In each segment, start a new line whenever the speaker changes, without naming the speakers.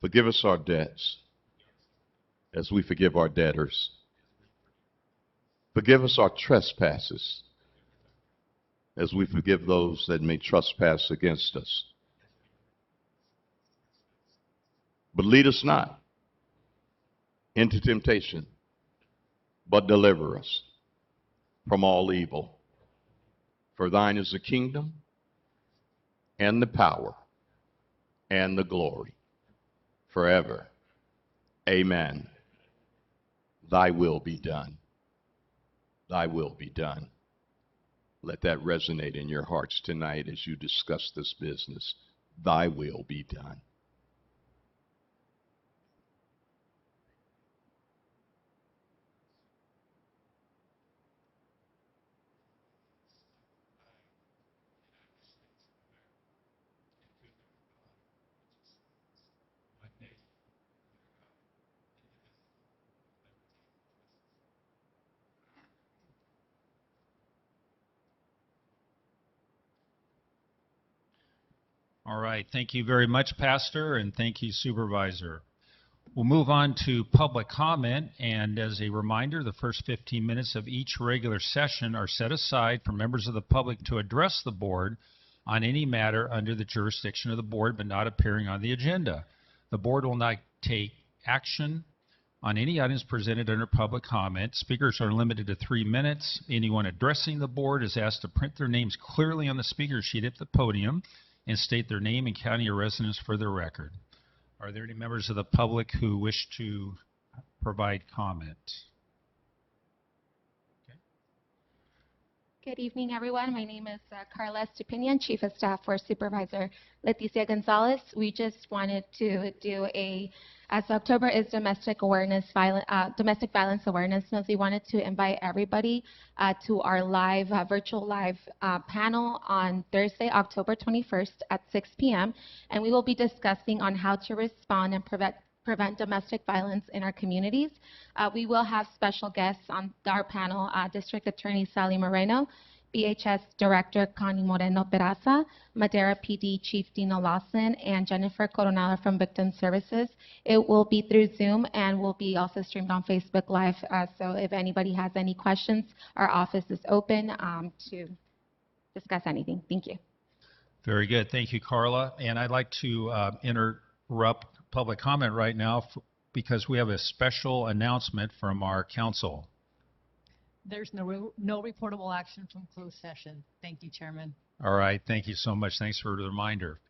Forgive us our debts as we forgive our debtors. Forgive us our trespasses as we forgive those that may trespass against us. But lead us not into temptation, but deliver us from all evil. For thine is the kingdom and the power and the glory forever. Amen. Thy will be done. Thy will be done. Let that resonate in your hearts tonight as you discuss this business. Thy will be done.
All right. Thank you very much, Pastor, and thank you, Supervisor. We'll move on to public comment, and as a reminder, the first 15 minutes of each regular session are set aside for members of the public to address the board on any matter under the jurisdiction of the board but not appearing on the agenda. The board will not take action on any items presented under public comment. Speakers are limited to 3 minutes. Anyone addressing the board is asked to print their names clearly on the speaker sheet at the podium and state their name and county of residence for the record. Are there any members of the public who wish to provide comment? Okay.
Good evening, everyone. My name is Carla Stupinian, Chief of Staff for Supervisor Leticia Gonzalez. We just wanted to do as October is Domestic Violence Awareness Month, we wanted to invite everybody to our virtual live panel on Thursday, October 21st at 6 p.m. And we will be discussing on how to respond and prevent domestic violence in our communities. We will have special guests on our panel, District Attorney Sally Moreno, BHS Director Connie Moreno Peraza, Madera PD Chief Dino Lawson, and Jennifer Coronado from Victim Services. It will be through Zoom and will be also streamed on Facebook Live. So if anybody has any questions, our office is open to discuss anything. Thank you.
Very good. Thank you, Carla. And I'd like to interrupt public comment right now because we have a special announcement from our council.
There's no reportable action from closed session. Thank you, Chairman.
All right. Thank you so much. Thanks for the reminder.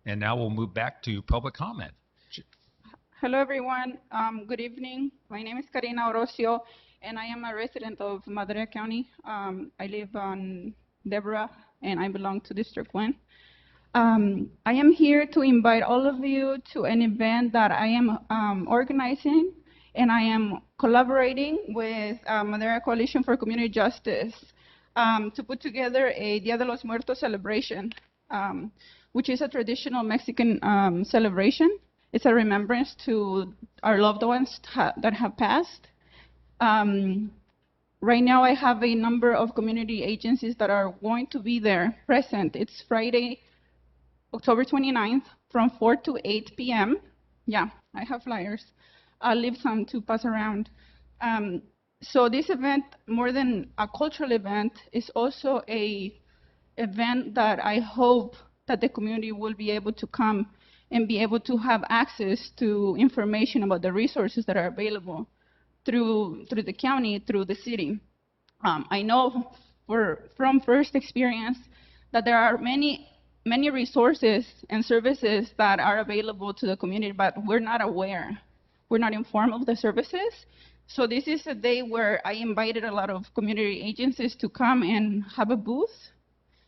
And now we'll move back to public comment.
Hello, everyone. Good evening. My name is Karina Orocio, and I am a resident of Madera County. I live on Deborah, and I belong to District 1. I am here to invite all of you to an event that I am organizing, and I am collaborating with Madera Coalition for Community Justice to put together a Dia de los Muertos celebration, which is a traditional Mexican celebration. It's a remembrance to our loved ones that have passed. Right now I have a number of community agencies that are going to be there present. It's Friday, October 29th from 4 to 8 p.m. Yeah, I have flyers. I'll leave some to pass around. So this event, more than a cultural event, is also a event that I hope that the community will be able to come and be able to have access to information about the resources that are available through the county, through the city. I know from first experience that there are many resources and services that are available to the community, but we're not aware. We're not informed of the services. So this is a day where I invited a lot of community agencies to come and have a booth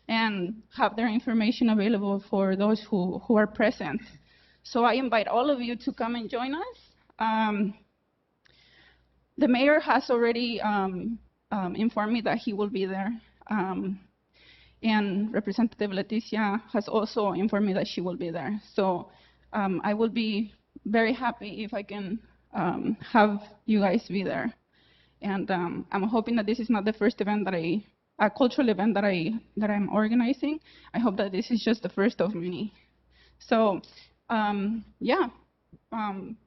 and have their information available for those who are present. So I invite all of you to come and join us. The mayor has already informed me that he will be there. And Representative Leticia has also informed me that she will be there. So I will be very happy if I can have you guys be there. And I'm hoping that this is not the first event a cultural event that I'm organizing. I hope that this is just the first of many. So yeah,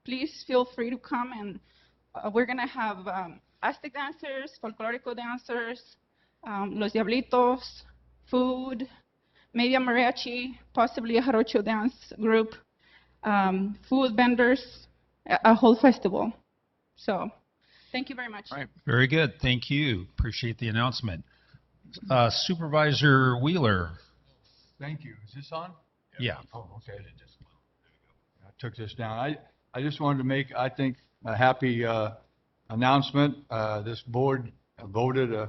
please feel free to come, and we're going to have Aztec dancers, folklorico dancers, Los Diablitos, food, maybe a mariachi, possibly a jarocho dance group, food vendors, a whole festival. So thank you very much.
All right.
Very good. Thank you. Appreciate the announcement. Supervisor Wheeler.
Thank you. Is this on?
Yeah.
Oh, okay. I took this down. I just wanted to make, I think, a happy announcement. This board voted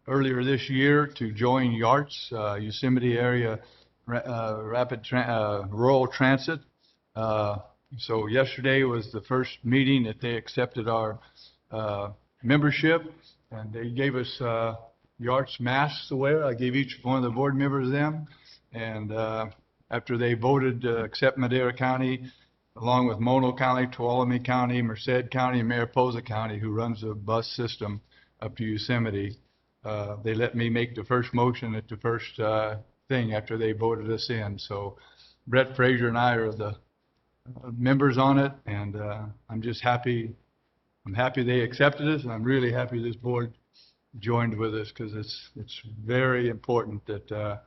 earlier this year to join YARTS, Yosemite Area Rural Transit. So yesterday was the first meeting that they accepted our membership, and they gave us YARTS masks to wear. I gave each one of the board members them, and after they voted to accept Madera County, along with Mono County, Tuolumne County, Merced County, and Mariposa County, who runs the bus system up to Yosemite, they let me make the first motion at the first thing after they voted us in. So Brett Frazier and I are the members on it, and I'm just happy. I'm happy they accepted us, and I'm really happy this board joined with us, because it's very important that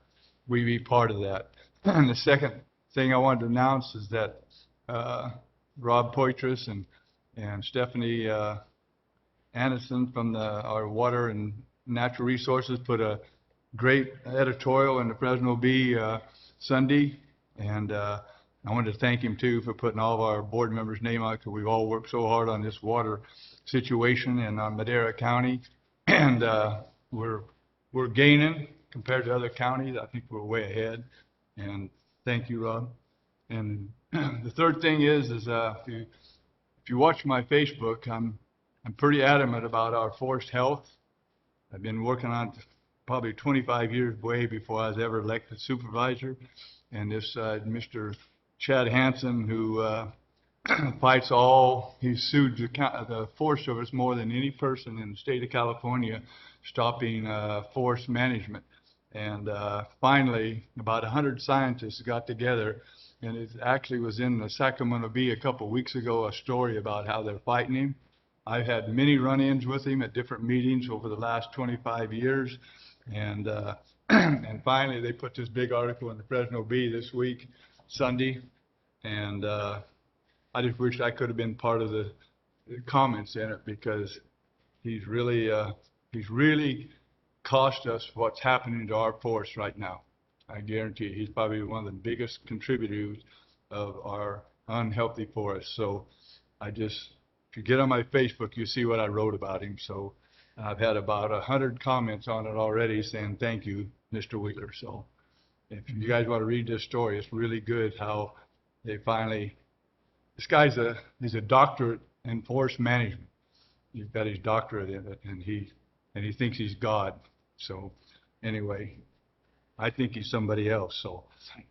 we be part of that. And the second thing I wanted to announce is that Rob Poitras and Stephanie Anderson from our Water and Natural Resources put a great editorial in the Fresno Bee Sunday, and I wanted to thank him too for putting all of our board members' name out, because we've all worked so hard on this water situation in Madera County, and we're gaining compared to other counties. I think we're way ahead, and thank you, Rob. And the third thing is if you watch my Facebook, I'm pretty adamant about our forest health. I've been working on it probably 25 years, way before I was ever elected supervisor. And this Mr. Chad Hansen, who fights all, he's sued the Forest Service more than any person in the state of California, stopping forest management. And finally, about 100 scientists got together, and it actually was in the Sacramento Bee a couple of weeks ago, a story about how they're fighting him. I've had many run-ins with him at different meetings over the last 25 years, and and finally they put this big article in the Fresno Bee this week, Sunday, and I just wish I could have been part of the comments in it, because he's really cost us what's happening to our forest right now. I guarantee you, he's probably one of the biggest contributors of our unhealthy forests. So if you get on my Facebook, you see what I wrote about him. So I've had about 100 comments on it already saying thank you, Mr. Wheeler. So if you guys want to read this story, it's really good how they finally, this guy's he's a doctorate in forest management. He's got his doctorate in it, and he thinks he's God. So anyway, I think he's somebody else. So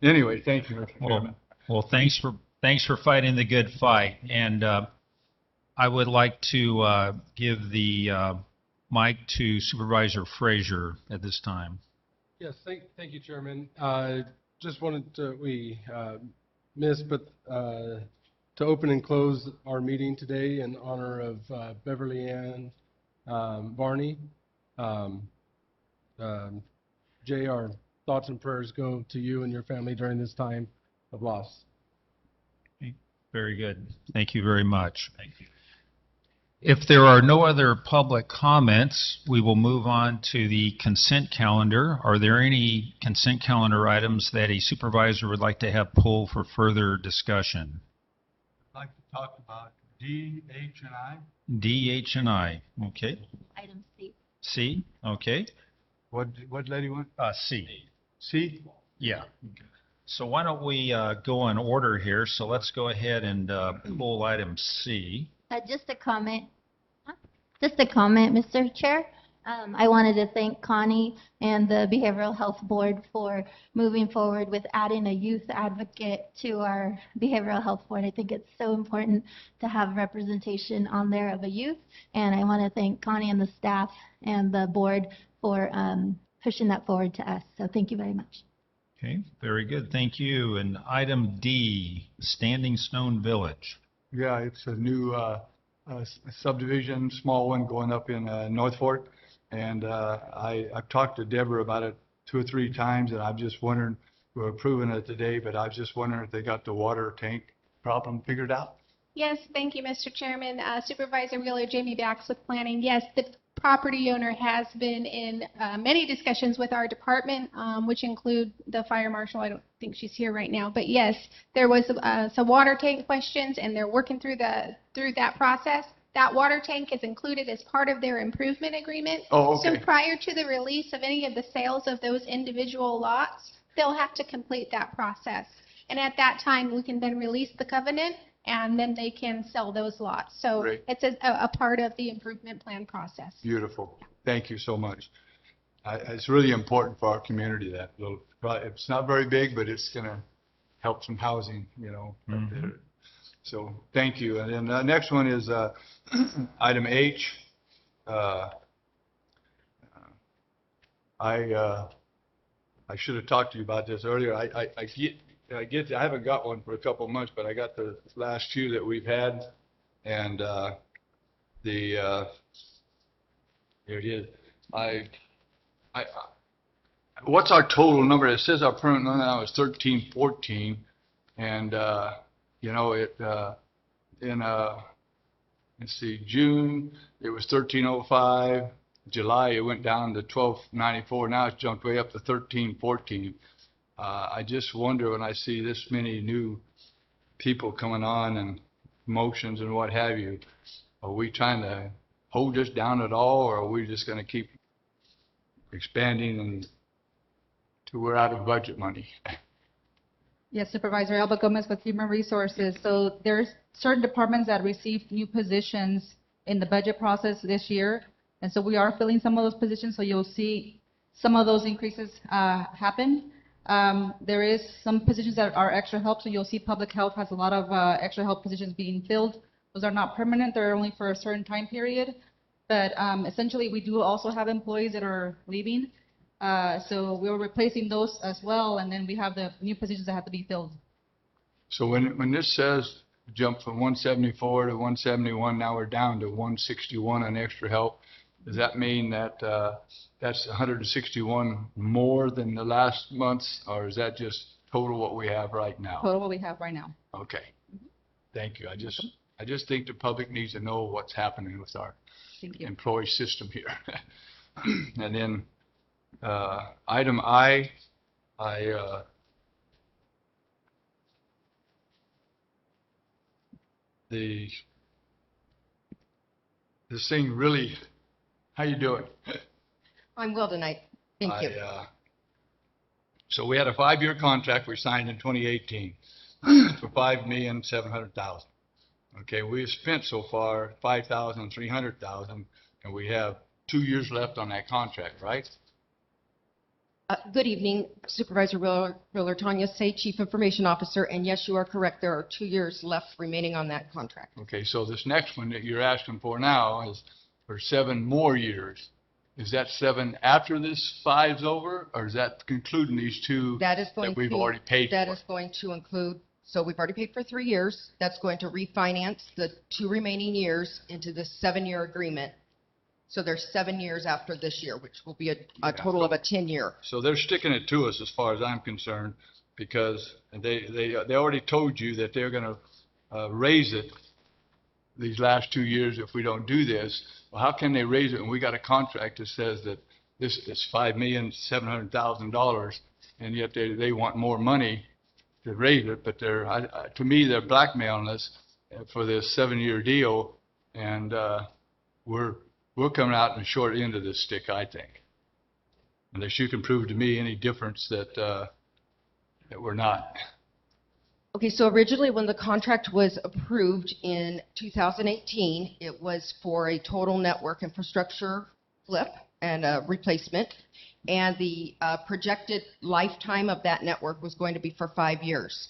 anyway, thank you, Mr. Chairman.
Well, thanks for fighting the good fight. And I would like to give the mic to Supervisor Frazier at this time.
Yes, thank you, Chairman. Just wanted to, to open and close our meeting today in honor of Beverly Ann Varney. Jay, our thoughts and prayers go to you and your family during this time of loss.
Very good. Thank you very much. Thank you. If there are no other public comments, we will move on to the consent calendar. Are there any consent calendar items that a supervisor would like to have pulled for further discussion?
I'd like to talk about D, H, and I.
D, H, and I. Okay.
Item C.
C. Okay.
What lady want?
C.
C?
Yeah. So why don't we go in order here? So let's go ahead and pull item C.
Just a comment, Mr. Chair. I wanted to thank Connie and the Behavioral Health Board for moving forward with adding a youth advocate to our Behavioral Health Board. I think it's so important to have representation on there of a youth, and I want to thank Connie and the staff and the board for pushing that forward to us. So thank you very much.
Okay, very good. Thank you. And item D, Standing Stone Village.
Yeah, it's a new subdivision, small one going up in North Fork. And I've talked to Deborah about it 2 or 3 times, and I'm just wondering, we're approving it today, but I was just wondering if they got the water tank problem figured out.
Yes, thank you, Mr. Chairman. Supervisor Wheeler, Jamie Bax with Planning. Yes, the property owner has been in many discussions with our department, which include the fire marshal. I don't think she's here right now, but yes, there was some water tank questions, and they're working through that process. That water tank is included as part of their improvement agreement.
Oh, okay.
So prior to the release of any of the sales of those individual lots, they'll have to complete that process. And at that time, we can then release the covenant, and then they can sell those lots. So
Great.
it's a part of the improvement plan process.
Beautiful. Thank you so much. It's really important for our community, that little, it's not very big, but it's going to help some housing, you know.
Mm-hmm.
So thank you. And then the next one is item H. I should have talked to you about this earlier. I haven't got one for a couple of months, but I got the last few that we've had, and here it is. What's our total number? It says our permanent number now is 1314, and you know, let's see, June it was 1305. July it went down to 1294. Now it's jumped way up to 1314. I just wonder, when I see this many new people coming on and motions and what have you, are we trying to hold this down at all, or are we just going to keep expanding until we're out of budget money?
Yes, Supervisor Alba Gomez with Human Resources. So there's certain departments that received new positions in the budget process this year, and so we are filling some of those positions, so you'll see some of those increases happen. There is some positions that are extra help, so you'll see public health has a lot of extra help positions being filled. Those are not permanent, they're only for a certain time period. But essentially, we do also have employees that are leaving. So we're replacing those as well, and then we have the new positions that have to be filled.
So when this says jump from 174 to 171, now we're down to 161 on extra help, does that mean that that's 161 more than the last month's, or is that just total what we have right now?
Total what we have right now.
Okay. Thank you. I just think the public needs to know what's happening with our employee system here. And then item I, this thing really, how you doing?
I'm well tonight. Thank you.
So we had a 5-year contract we signed in 2018 for $5,700,000. Okay, we've spent so far $5,300,000, and we have 2 years left on that contract, right?
Good evening, Supervisor Wheeler, Tanya Say, Chief Information Officer, and yes, you are correct. There are 2 years left remaining on that contract.
Okay, so this next one that you're asking for now is for 7 more years. Is that 7 after this 5's over, or is that including these 2
that we've
already paid for?
That is going to include, so we've already paid for 3 years. That's going to refinance the 2 remaining years into this 7-year agreement. So there's 7 years after this year, which will be a total of a 10-year.
So they're sticking it to us as far as I'm concerned, because they already told you that they're going to raise it these last 2 years if we don't do this. Well, how can they raise it when we got a contract that says that this is $5,700,000, and yet they want more money to raise it? But to me, they're blackmailing us for this 7-year deal, and we're coming out in the short end of this stick, I think. Unless you can prove to me any difference that we're not.
Okay, so originally when the contract was approved in 2018, it was for a total network infrastructure flip and a replacement. And the projected lifetime of that network was going to be for 5 years.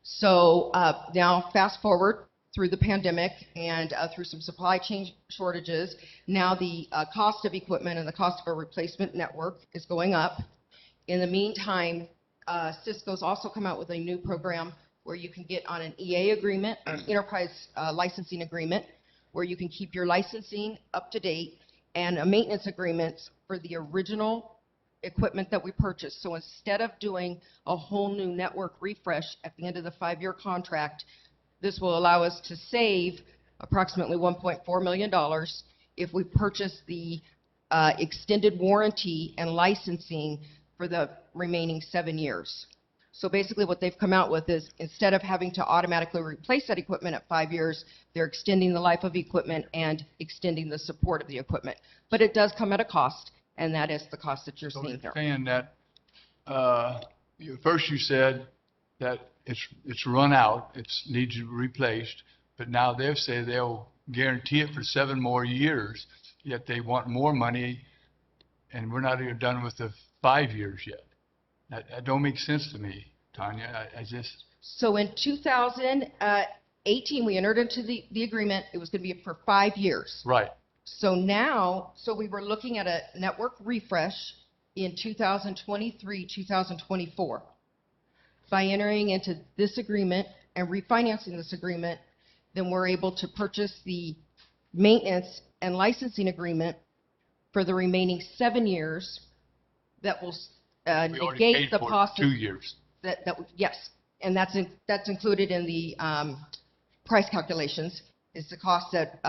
So now fast forward through the pandemic and through some supply chain shortages, now the cost of equipment and the cost of a replacement network is going up. In the meantime, Cisco's also come out with a new program where you can get on an EA agreement, or enterprise licensing agreement, where you can keep your licensing up to date, and a maintenance agreement for the original equipment that we purchased. So instead of doing a whole new network refresh at the end of the 5-year contract, this will allow us to save approximately $1.4 million if we purchase the extended warranty and licensing for the remaining 7 years. So basically what they've come out with is, instead of having to automatically replace that equipment at 5 years, they're extending the life of the equipment and extending the support of the equipment. But it does come at a cost, and that is the cost that you're
So
seeing here.
saying that, first you said that it's run out, it needs to be replaced, but now they've said they'll guarantee it for 7 more years, yet they want more money, and we're not even done with the 5 years yet. That don't make sense to me, Tanya. I just...
So in 2018, we entered into the agreement. It was going to be for 5 years.
Right.
So we were looking at a network refresh in 2023, 2024. By entering into this agreement and refinancing this agreement, then we're able to purchase the maintenance and licensing agreement for the remaining 7 years that will
We already
negate
paid
the
for
cost of
2 years.
yes, and that's included in the price calculations. Is the cost that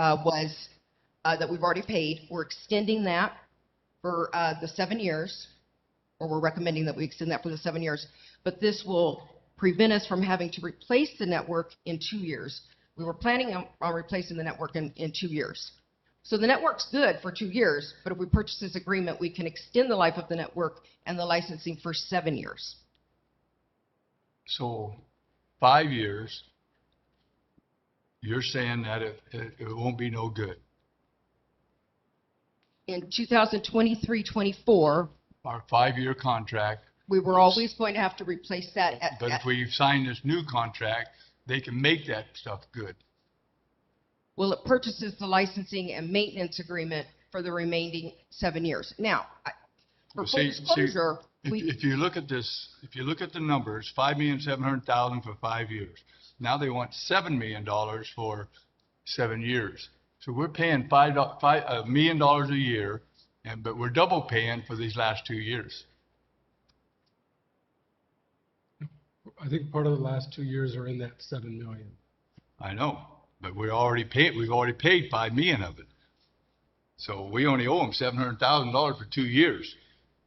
that we've already paid. We're extending that for the 7 years, or we're recommending that we extend that for the 7 years. But this will prevent us from having to replace the network in 2 years. We were planning on replacing the network in 2 years. So the network's good for 2 years, but if we purchase this agreement, we can extend the life of the network and the licensing for 7 years.
So 5 years, you're saying that it won't be no good.
In 2023-24,
Our 5-year contract,
we were always going to have to replace that.
but if we sign this new contract, they can make that stuff good.
Well, it purchases the licensing and maintenance agreement for the remaining 7 years. Now, for
Well,
full disclosure,
If you look at this, if you look at the numbers, $5,700,000 for 5 years. Now they want $7 million for 7 years. So we're paying $1 million a year, but we're double paying for these last 2 years.
I think part of the last 2 years are in that 7 million.
I know, but we've already paid $5 million of it. So we only owe them $700,000 for 2 years.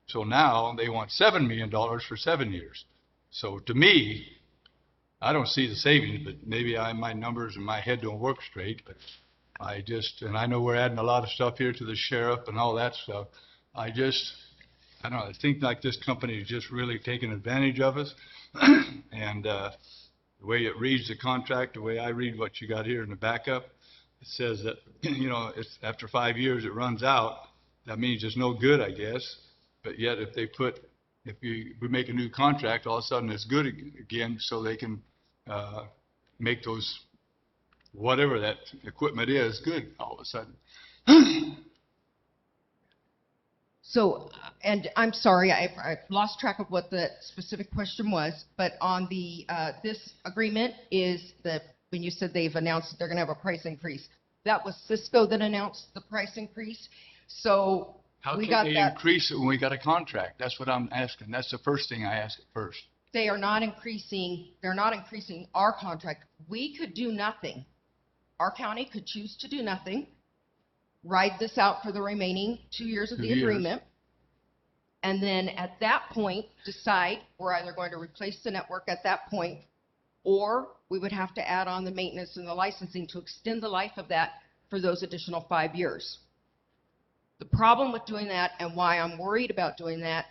So now they want $7 million for 7 years. So to me, I don't see the savings, but maybe my numbers in my head don't work straight, but and I know we're adding a lot of stuff here to the sheriff and all that stuff. I don't know, I think like this company is just really taking advantage of us. And the way it reads the contract, the way I read what you got here in the backup, it says that, it's after 5 years it runs out. That means it's no good, I guess. But yet if we make a new contract, all of a sudden it's good again, so they can make those, whatever that equipment is, good all of a sudden.
so, and I'm sorry, I lost track of what the specific question was, but on the, this agreement is when you said they've announced that they're going to have a price increase, that was Cisco that announced the price increase. So
How
we
can
got
they
that.
increase it when we got a contract? That's what I'm asking. That's the first thing I ask at first.
They're not increasing our contract. We could do nothing. Our county could choose to do nothing, ride this out for the remaining 2 years of
2
the
years.
agreement, and then at that point decide we're either going to replace the network at that point, or we would have to add on the maintenance and the licensing to extend the life of that for those additional 5 years. The problem with doing that, and why I'm worried about doing that,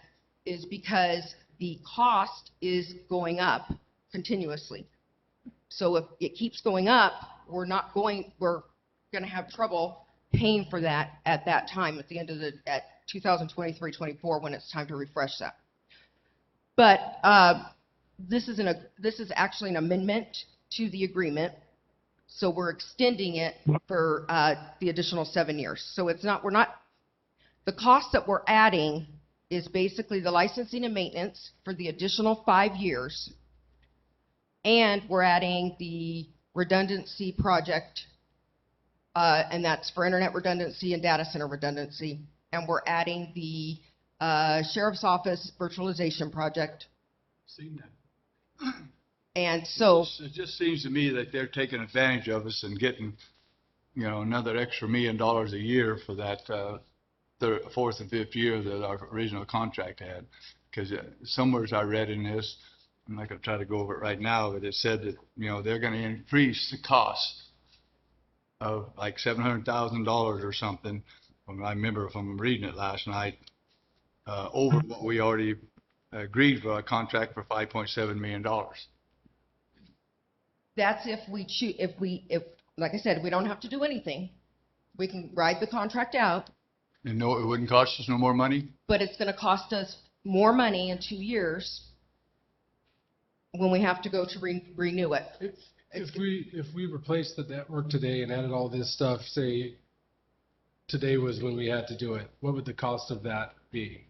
is because the cost is going up continuously. So if it keeps going up, we're going to have trouble paying for that at that time, at the end of at 2023-24, when it's time to refresh that. But this is actually an amendment to the agreement, so we're extending it for the additional 7 years. So the cost that we're adding is basically the licensing and maintenance for the additional 5 years, And we're adding the redundancy project, and that's for internet redundancy and data center redundancy. And we're adding the sheriff's office virtualization project.
Seen that.
And so,
It just seems to me that they're taking advantage of us and getting, another extra $1 million a year for that, fourth and fifth year that our original contract had. Because somewhere I read in this, I'm not going to try to go over it right now, but it said that, they're going to increase the cost of like $700,000 or something. I remember from reading it last night, over what we already agreed for a contract for $5.7 million.
that's if we choose, if, like I said, we don't have to do anything. We can ride the contract out,
And no, it wouldn't cost us no more money?
but it's gonna cost us more money in 2 years when we have to go to renew it.
If we replaced the network today and added all this stuff, say, today was when we had to do it, what would the cost of that be?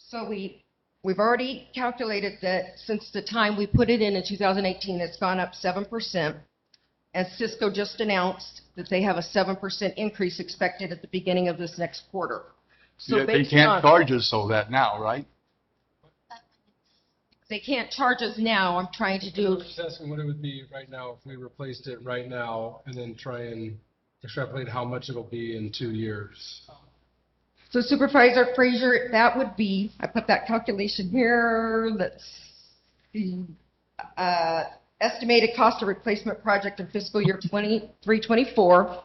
So we've already calculated that since the time we put it in 2018, it's gone up 7%. And Cisco just announced that they have a 7% increase expected at the beginning of this next quarter. So
Yeah, they
based
can't
on-
charge us so that now, right?
They can't charge us now. I'm trying to do,
Just asking what it would be right now if we replaced it right now and then try and extrapolate how much it'll be in 2 years.
so Supervisor Frazier, that would be, I put that calculation here, that's the estimated cost of replacement project in fiscal year 23-24.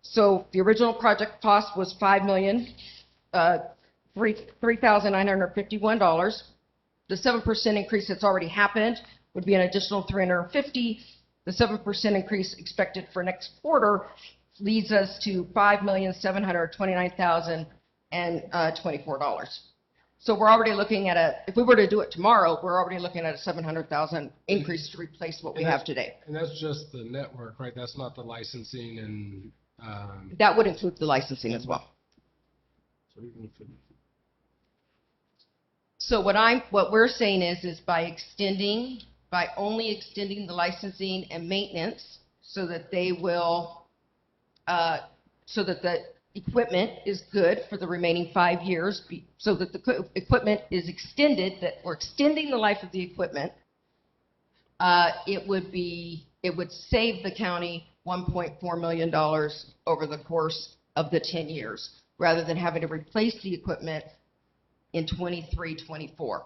So the original project cost was $3,951. The 7% increase that's already happened would be an additional $350. The 7% increase expected for next quarter leads us to $5,729,024. So we're already looking at if we were to do it tomorrow, we're already looking at a $700,000 increase to replace what we have today.
And that's just the network, right? That's not the licensing and,
That would include the licensing as well.
so even if it-
So what we're saying is by only extending the licensing and maintenance so that they will, so that the equipment is good for the remaining 5 years, so that the equipment is extended, that we're extending the life of the equipment, it would save the county $1.4 million over the course of the 10 years, rather than having to replace the equipment in 23-24.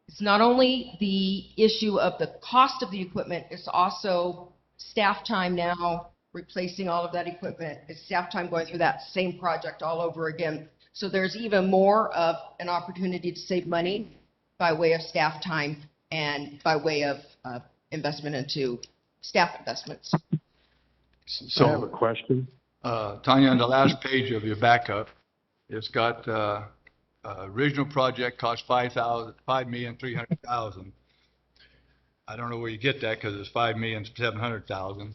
It's not only the issue of the cost of the equipment, it's also staff time now, replacing all of that equipment. It's staff time going through that same project all over again. So there's even more of an opportunity to save money by way of staff time and by way of investment into staff investments.
So,
I have a question.
Tanya, on the last page of your backup, it's got, original project cost $5,300,000. I don't know where you get that because it's $5,700,000.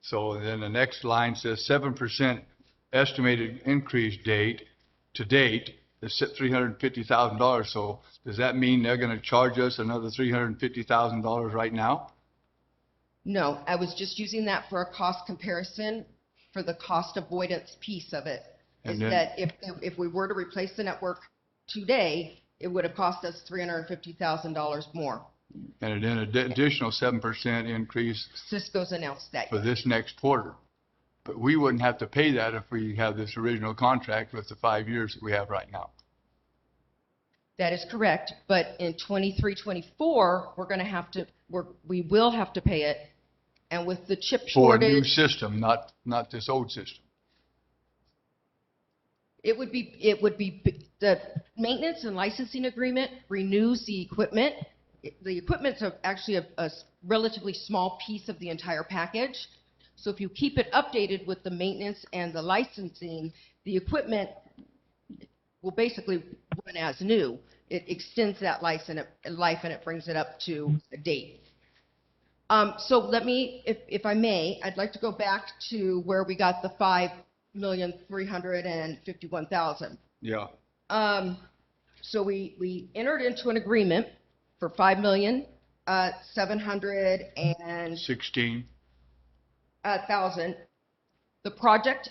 So then the next line says 7% estimated increase date to date is $350,000. So does that mean they're going to charge us another $350,000 right now?
No, I was just using that for a cost comparison for the cost avoidance piece of it. Is
And then-
that if we were to replace the network today, it would have cost us $350,000 more.
And then an additional 7% increase
Cisco's announced that.
for this next quarter. But we wouldn't have to pay that if we have this original contract with the 5 years that we have right now.
That is correct, but in 23-24, we will have to pay it. And with the chip
For a new
shortage,
system, not this old system.
it would be, the maintenance and licensing agreement renews the equipment. The equipment's actually a relatively small piece of the entire package. So if you keep it updated with the maintenance and the licensing, the equipment will basically run as new. It extends that life and it brings it up to a date. So let me, if I may, I'd like to go back to where we got the $5,351,000.
Yeah.
So we entered into an agreement for $5,700,000.
16.
The project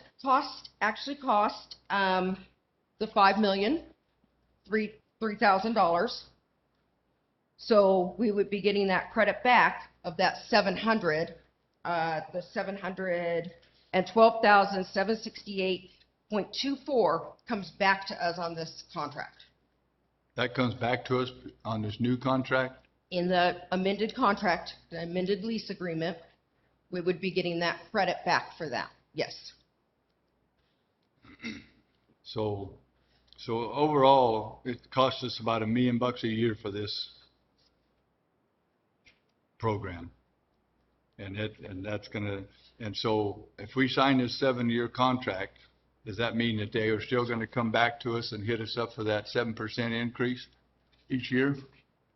actually cost, the $5,003,000. So we would be getting that credit back of that 700, the 712,768.24 comes back to us on this contract.
That comes back to us on this new contract?
In the amended contract, the amended lease agreement, we would be getting that credit back for that, yes.
So overall, it costs us about $1 million a year for this program. And so if we sign this 7-year contract, does that mean that they are still gonna come back to us and hit us up for that 7% increase each year?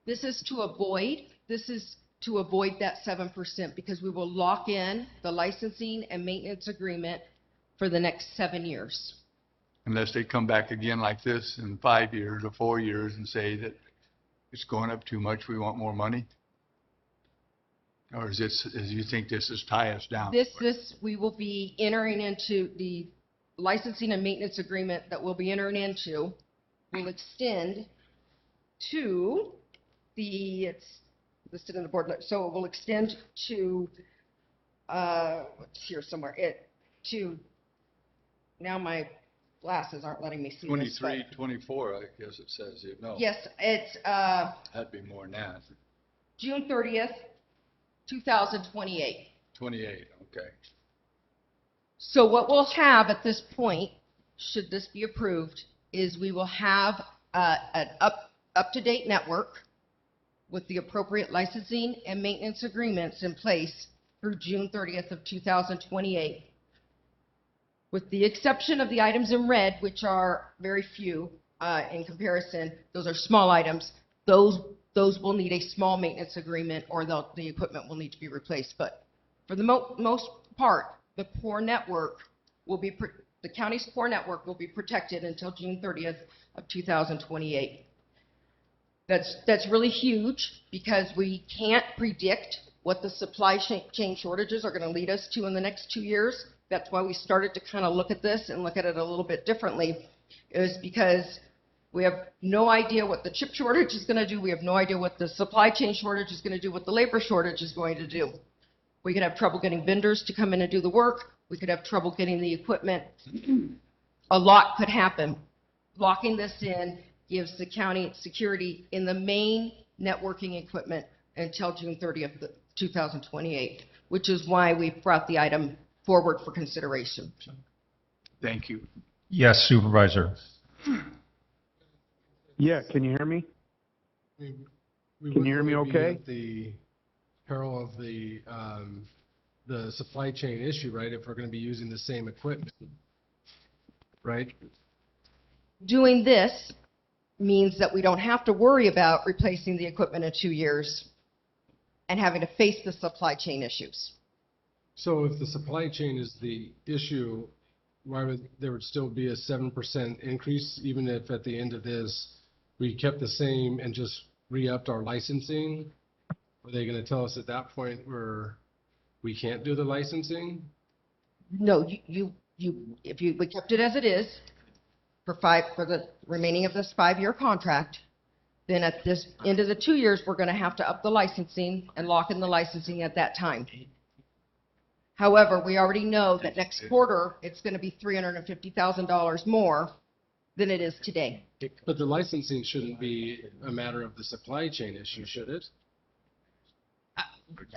This is to avoid that 7% because we will lock in the licensing and maintenance agreement for the next 7 years.
Unless they come back again like this in 5 years or 4 years and say that it's going up too much, we want more money? Or do you think this is tie us down?
We will be entering into the licensing and maintenance agreement that we'll be entering into will extend to it's listed in the board, so it will extend to, it's here somewhere, now my glasses aren't letting me see this.
23, 24, I guess it says here. No.
Yes, it's,
That'd be more than that.
June 30th, 2028.
28, okay.
So what we'll have at this point, should this be approved, is we will have an up-to-date network with the appropriate licensing and maintenance agreements in place through June 30th of 2028. With the exception of the items in red, which are very few in comparison, those are small items. Those will need a small maintenance agreement or the equipment will need to be replaced. But for the most part, the core network will be, the county's core network will be protected until June 30th of 2028. That's really huge because we can't predict what the supply chain shortages are going to lead us to in the next 2 years. That's why we started to kind of look at this and look at it a little bit differently, is because we have no idea what the chip shortage is going to do. We have no idea what the supply chain shortage is going to do, what the labor shortage is going to do. We could have trouble getting vendors to come in and do the work. We could have trouble getting the equipment. A lot could happen. Locking this in gives the county security in the main networking equipment until June 30th, 2028, which is why we brought the item forward for consideration.
Thank you.
Yes, Supervisor.
Yeah, can you hear me?
We
Can you hear me
wouldn't really be
okay?
at the peril of the supply chain issue, right, if we're going to be using the same equipment, right?
Doing this means that we don't have to worry about replacing the equipment in 2 years and having to face the supply chain issues.
So if the supply chain is the issue, why would there still be a 7% increase, even if at the end of this, we kept the same and just re-upped our licensing? Are they going to tell us at that point where we can't do the licensing?
No, if we kept it as it is for the remaining of this 5-year contract, then at this end of the 2 years, we're going to have to up the licensing and lock in the licensing at that time. However, we already know that next quarter, it's going to be $350,000 more than it is today.
But the licensing shouldn't be a matter of the supply chain issue, should it?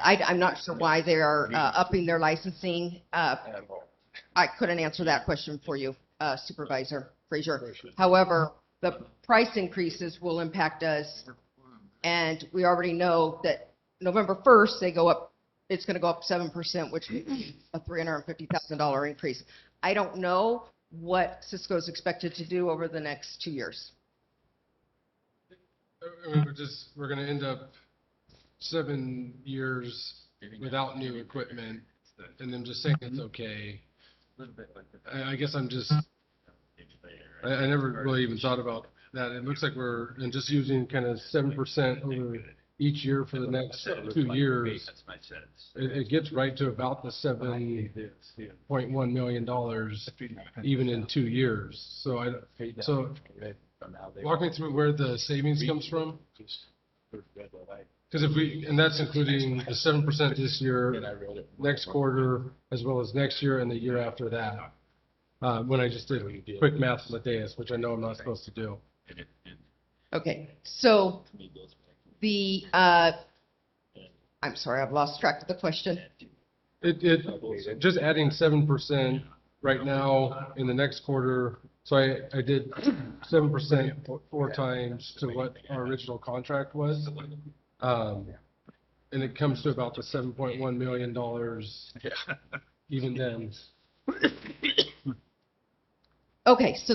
I'm not sure why they are upping their licensing. I couldn't answer that question for you, Supervisor Frazier. However, the price increases will impact us, and we already know that November 1st, they go up. It's going to go up 7%, which is a $350,000 increase. I don't know what Cisco is expected to do over the next 2 years.
I mean, we're going to end up 7 years without new equipment, and then just saying it's okay. I guess I never really even thought about that it looks like we're, and just using kind of 7% over each year for the next 2 years, it gets right to about the $7.1 million even in 2 years. So walk me through where the savings comes from. Because and that's including the 7% this year, next quarter, as well as next year and the year after that. When I just did quick math on the dais, which I know I'm not supposed to do.
Okay, so I'm sorry, I've lost track of the question.
Just adding 7% right now in the next quarter. So I did 7% 4 times to what our original contract was. And it comes to about the $7.1 million even then.
Okay, so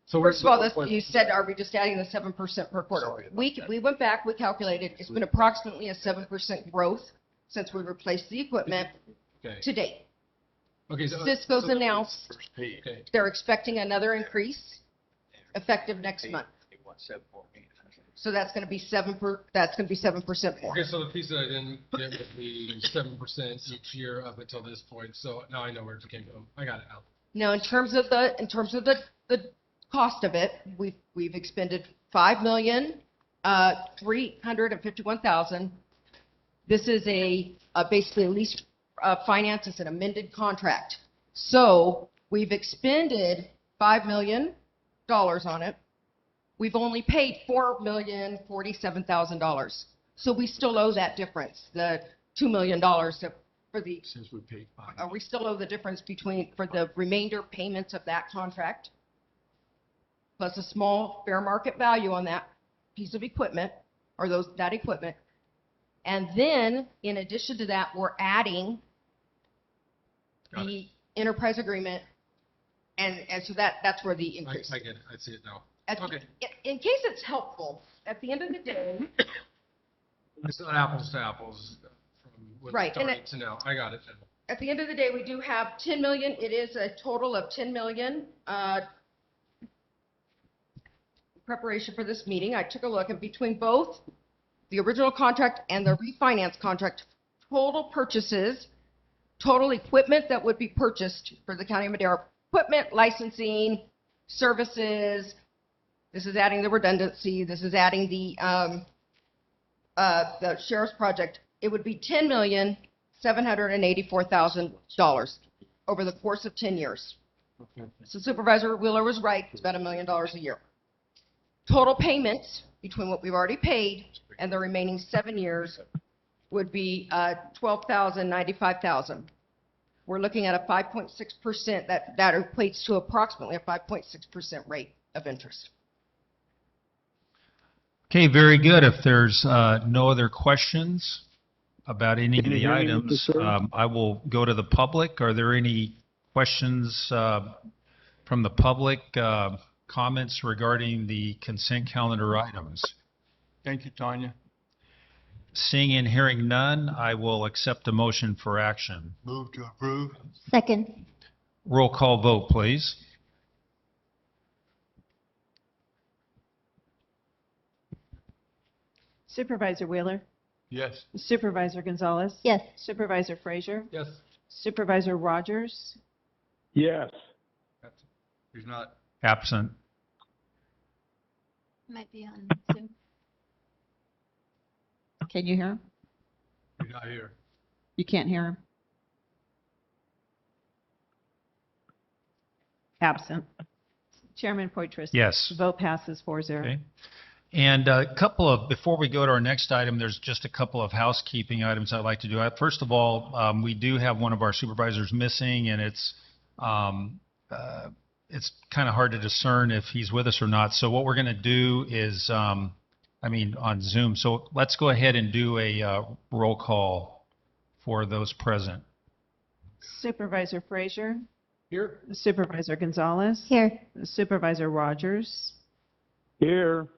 So
first of all, you said, are we just adding the 7% per quarter? We went back, we calculated, it's been approximately a 7% growth since we replaced the equipment to date.
Okay, so
Cisco's announced
okay.
they're expecting another increase effective next month. So that's going to be 7%. That's going to be 7% more.
Okay, so the piece that I didn't get was the 7% each year up until this point. So now I know where it came from. I got it now.
Now, in terms of the cost of it, we've expended $5,351,000. This is basically a lease finance. It's an amended contract. So we've expended $5 million on it. We've only paid $4,047,000. So we still owe that difference, the $2 million for the.
Since we paid 5.
We still owe the difference for the remainder payments of that contract, plus a small fair market value on that piece of equipment, or that equipment. And then, in addition to that, we're adding the enterprise agreement, and so that's where the increase.
I get it. I see it now.
Okay. In case it's helpful, at the end of the day.
It's not apples to apples from what
Right,
started to now. I got it now.
At the end of the day, we do have 10 million. It is a total of 10 million. Preparation for this meeting, I took a look, and between both the original contract and the refinance contract, total purchases, total equipment that would be purchased for the County of Madera, equipment, licensing, services. This is adding the redundancy. This is adding the sheriff's project. It would be $10,784,000 over the course of 10 years.
Okay.
So Supervisor Wheeler was right. It's about $1 million a year. Total payments between what we've already paid and the remaining 7 years would be $12,095,000. We're looking at a 5.6%. That equates to approximately a 5.6% rate of interest.
Okay, very good. If there's no other questions about any of
Can you
the
hear me,
items,
Mr. Chair?
I will go to the public. Are there any questions from the public, comments regarding the consent calendar items?
Thank you, Tanya.
Seeing and hearing none, I will accept a motion for action.
Move to approve.
Second.
Roll call vote, please.
Supervisor Wheeler,
Yes.
Supervisor Gonzalez,
Yes.
Supervisor Frazier,
Yes.
Supervisor Rogers,
Yes.
He's not.
Absent.
Might be on Zoom.
can you hear him?
He's not here.
You can't hear him? Absent. Chairman Poitras.
Yes.
Vote passes 4-0.
Okay. And before we go to our next item, there's just a couple of housekeeping items I'd like to do. First of all, we do have one of our supervisors missing, and it's kind of hard to discern if he's with us or not. So what we're going to do is, on Zoom. So let's go ahead and do a roll call for those present.
Supervisor Frazier,
Here.
Supervisor Gonzalez,
Here.
Supervisor Rogers,
Here.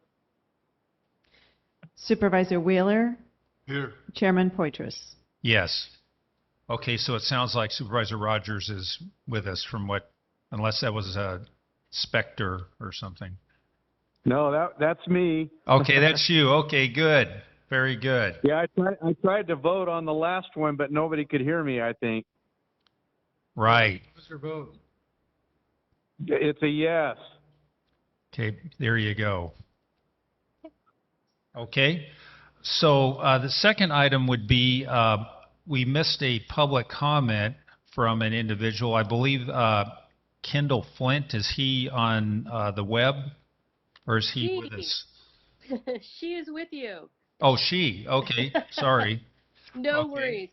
Supervisor Wheeler,
Here.
Chairman Poitras.
Yes. Okay, so it sounds like Supervisor Rogers is with us unless that was a specter or something.
No, that's me.
Okay, that's you. Okay, good. Very good.
Yeah, I tried to vote on the last one, but nobody could hear me, I think.
Right.
What's your vote?
It's a yes.
Okay, there you go. Okay, so the second item would be we missed a public comment from an individual. I believe Kendall Flint, is he on the web or is he with us?
She is with you.
Oh, she. Okay, sorry.
No
Okay.
worries.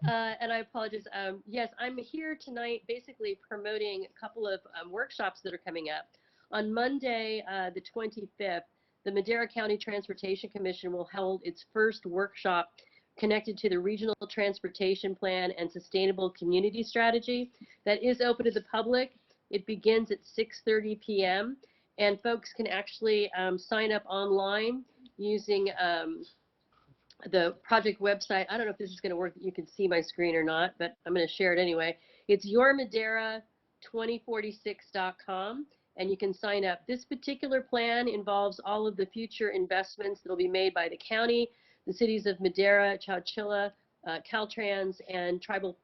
And I apologize. Yes, I'm here tonight basically promoting a couple of workshops that are coming up. On Monday, the 25th, the Madera County Transportation Commission will hold its first workshop connected to the Regional Transportation Plan and Sustainable Community Strategy. That is open to the public. It begins at 6:30 p.m. and folks can actually sign up online using the project website. I don't know if this is going to work, you can see my screen or not, but I'm going to share it anyway. It's yourmadera2046.com, and you can sign up. This particular plan involves all of the future investments that will be made by the county, the cities of Madera, Chowchilla, Caltrans, and tribal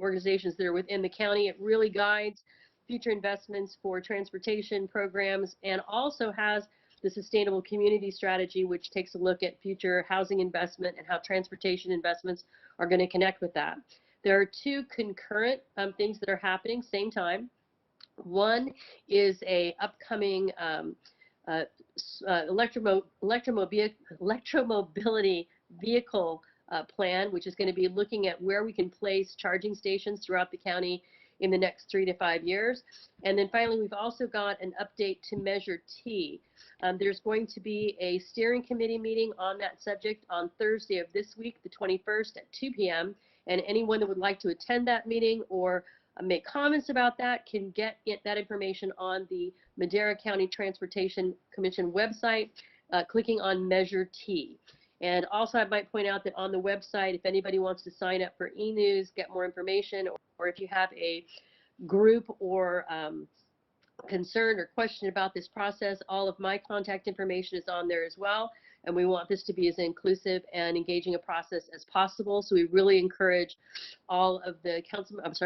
organizations that are within the county. It really guides future investments for transportation programs and also has the Sustainable Community Strategy, which takes a look at future housing investment and how transportation investments are going to connect with that. There are two concurrent things that are happening same time. One is a upcoming electromobility vehicle plan, which is going to be looking at where we can place charging stations throughout the county in the next 3 to 5 years. And then finally, we've also got an update to Measure T. There's going to be a steering committee meeting on that subject on Thursday of this week, the 21st at 2 p.m. And anyone that would like to attend that meeting or make comments about that can get that information on the Madera County Transportation Commission website, clicking on Measure T. And also I might point out that on the website, if anybody wants to sign up for e-news, get more information, or if you have a group or concern or question about this process, all of my contact information is on there as well. And we want this to be as inclusive and engaging a process as possible. So we really encourage all of the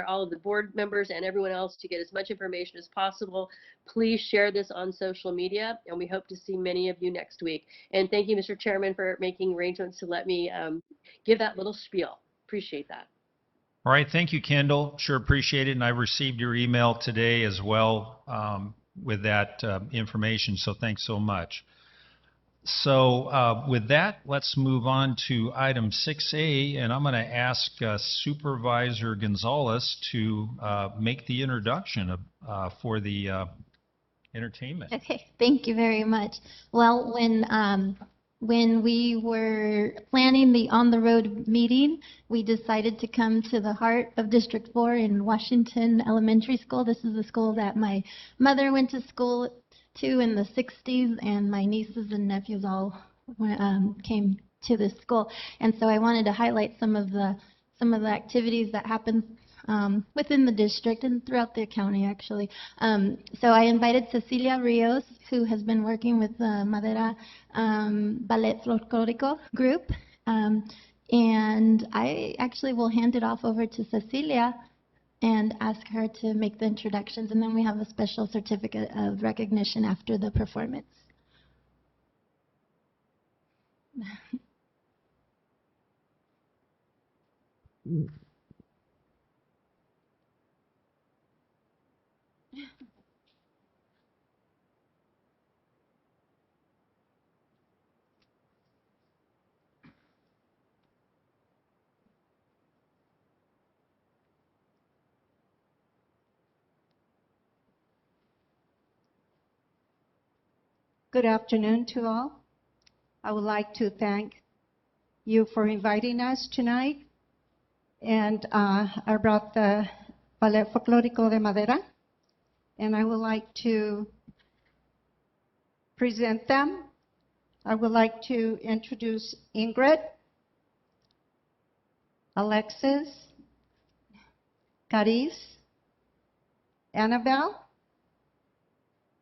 all of the board members and everyone else to get as much information as possible. Please share this on social media, and we hope to see many of you next week. And thank you, Mr. Chairman, for making arrangements to let me give that little spiel. Appreciate that.
All right, thank you, Kendall. Sure appreciate it, and I received your email today as well with that information, so thanks so much. So with that, let's move on to item 6A, and I'm going to ask Supervisor Gonzalez to make the introduction for the entertainment.
Okay, thank you very much. Well, when we were planning the on-the-road meeting, we decided to come to the heart of District 4 in Washington Elementary School. This is the school that my mother went to school to in the 60s, and my nieces and nephews all came to this school. And so I wanted to highlight some of the activities that happen within the district and throughout the county, actually. So I invited Cecilia Rios, who has been working with the Madera Ballet Folklorico group. And I actually will hand it off over to Cecilia and ask her to make the introductions. And then we have a special certificate of recognition after the performance.
Good afternoon to all. I would like to thank you for inviting us tonight. And I brought the Ballet Folklorico de Madera, and I would like to present them. I would like to introduce Ingrid, Alexis, Caris, Annabelle,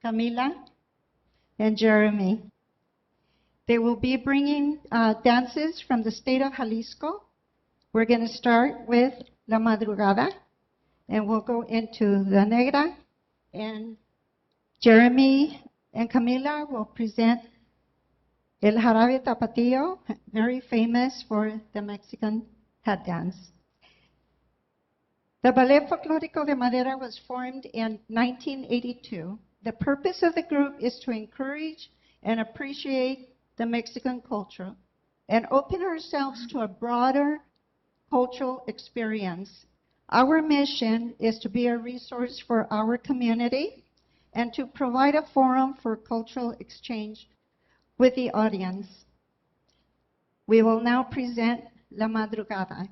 Camila, and Jeremy. They will be bringing dances from the state of Jalisco. We're going to start with La Madrugada, and we'll go into La Negra, and Jeremy and Camila will present El Jarabe Tapatío, very famous for the Mexican head dance. The Ballet Folclórico de Madera was formed in 1982. The purpose of the group is to encourage and appreciate the Mexican culture and open ourselves to a broader cultural experience. Our mission is to be a resource for our community and to provide a forum for cultural exchange with the audience. We will now present La Madrugada.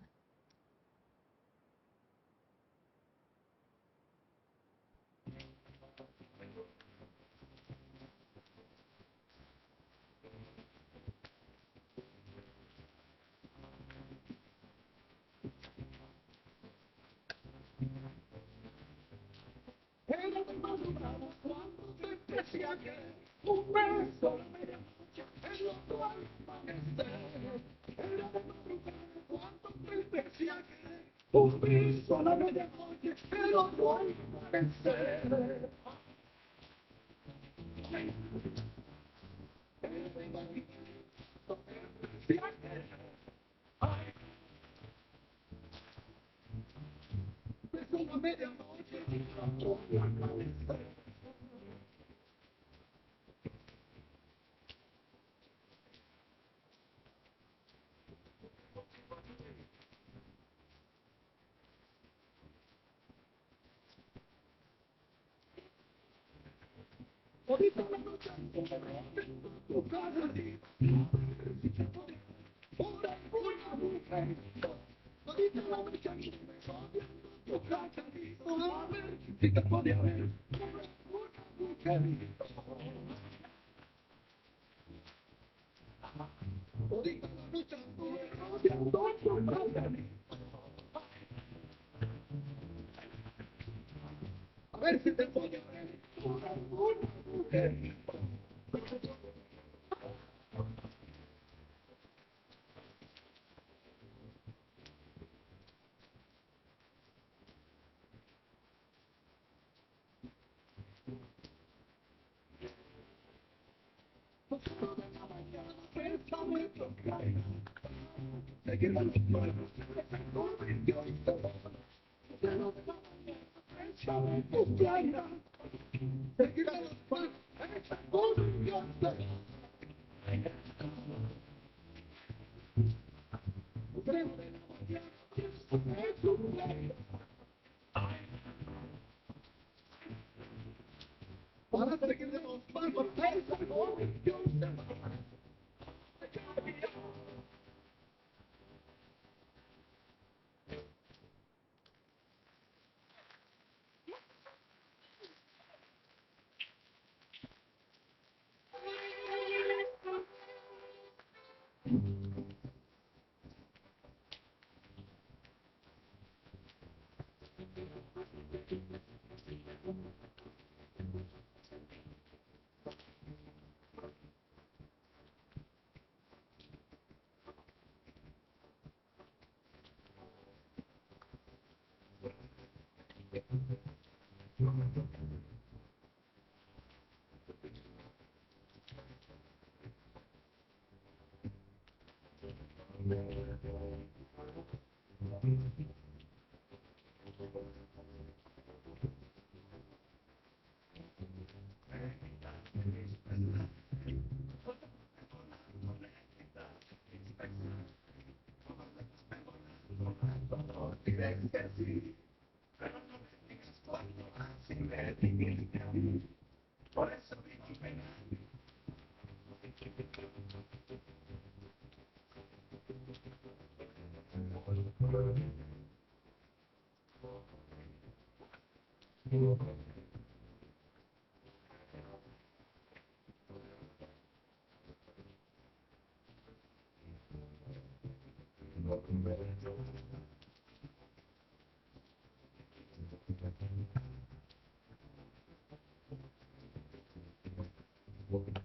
Welcome.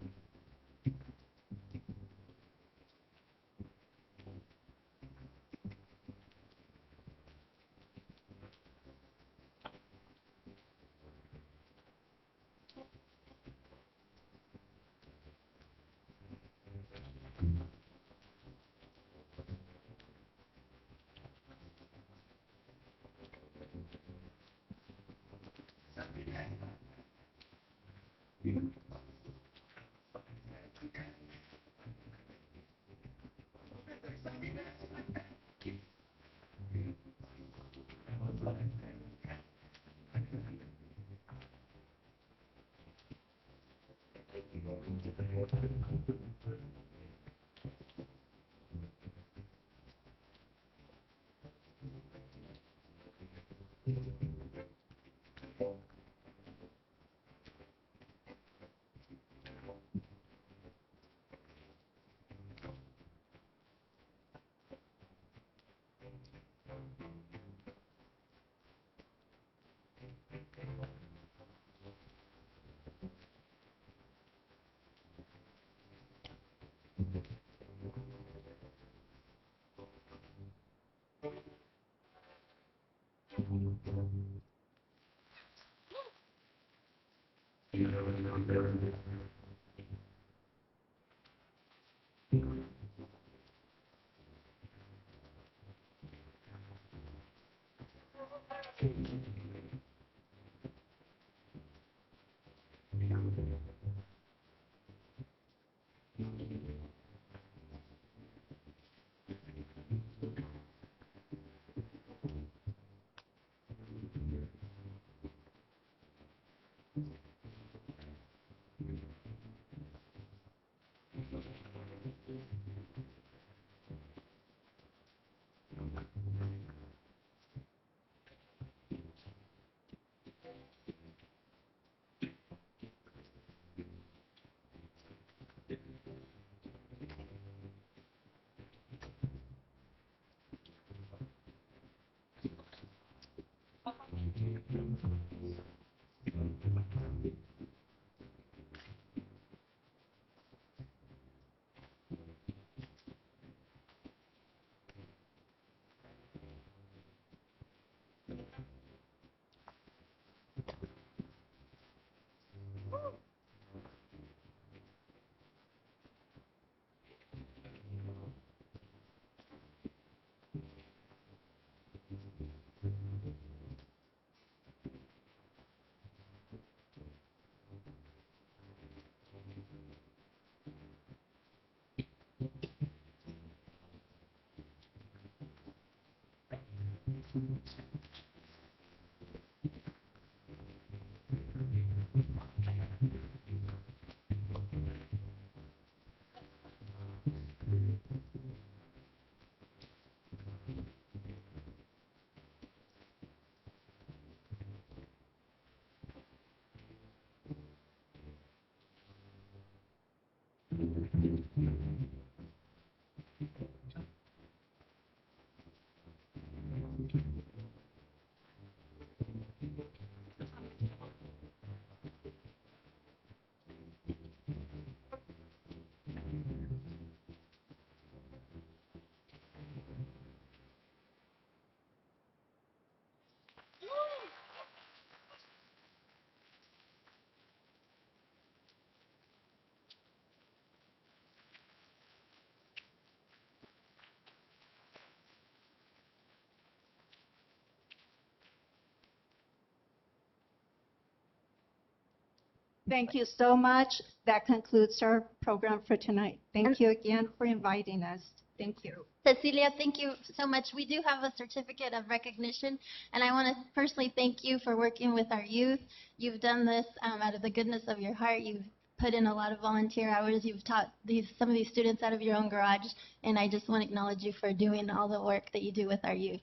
Thank you so much. That concludes our program for tonight. Thank you again for inviting us. Thank you.
Cecilia, thank you so much. We do have a certificate of recognition, and I want to personally thank you for working with our youth. You've done this out of the goodness of your heart. You've put in a lot of volunteer hours. You've taught some of these students out of your own garage, and I just want to acknowledge you for doing all the work that you do with our youth.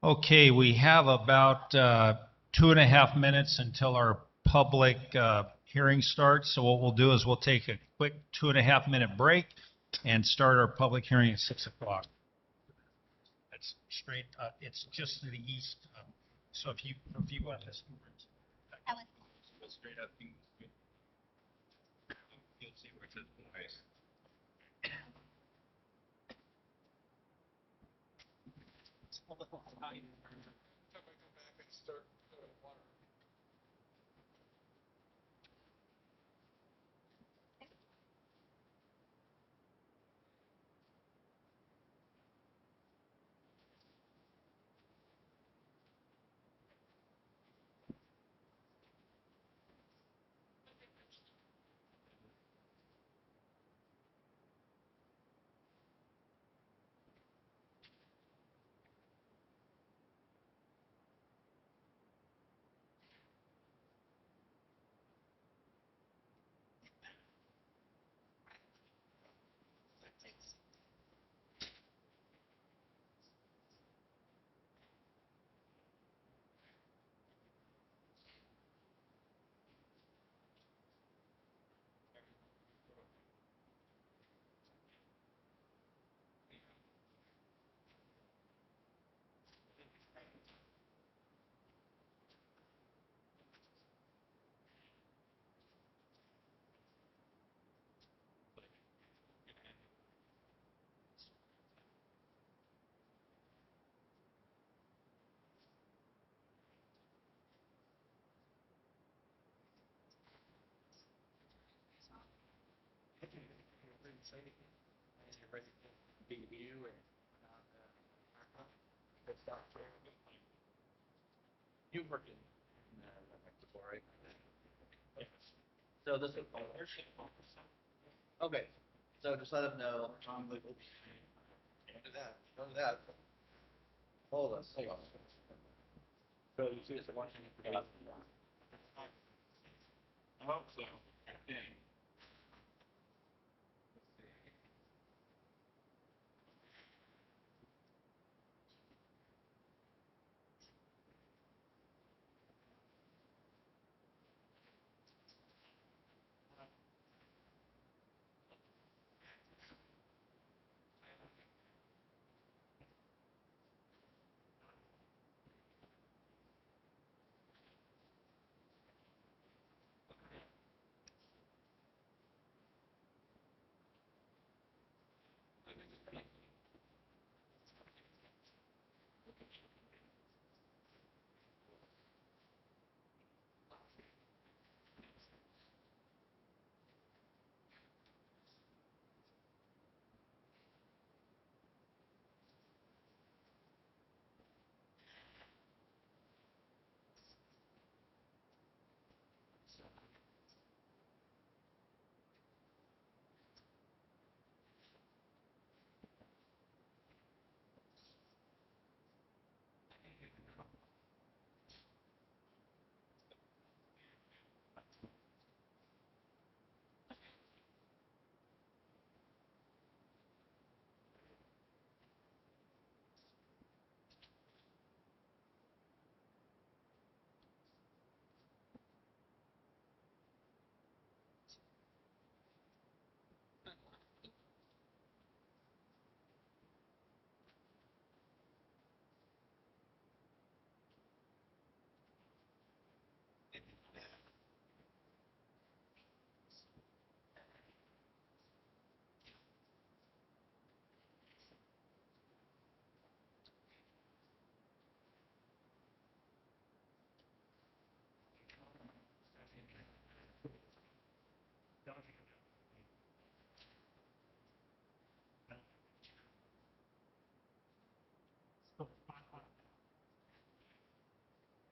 Okay, we have about 2.5 minutes until our public hearing starts. So what we'll do is we'll take a quick 2.5 minute break and start our public hearing at 6 o'clock. That's straight, it's just to the east. So if you want to listen, go straight up, you'll see where it says boys. It's a little high.
You worked in before, right? Yes. So this is okay. So just let them know. Don't do that. Don't do that. Hold us. Hang on. So you see, it's the one thing you forgot. I hope so. Yeah.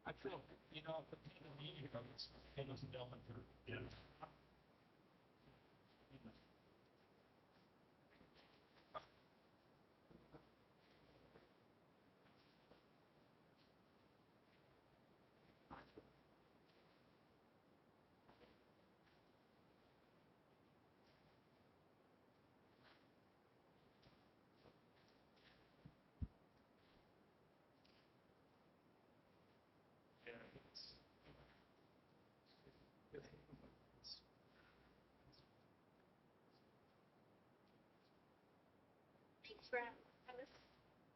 I feel, you know, the meeting of this, it was done for, yeah.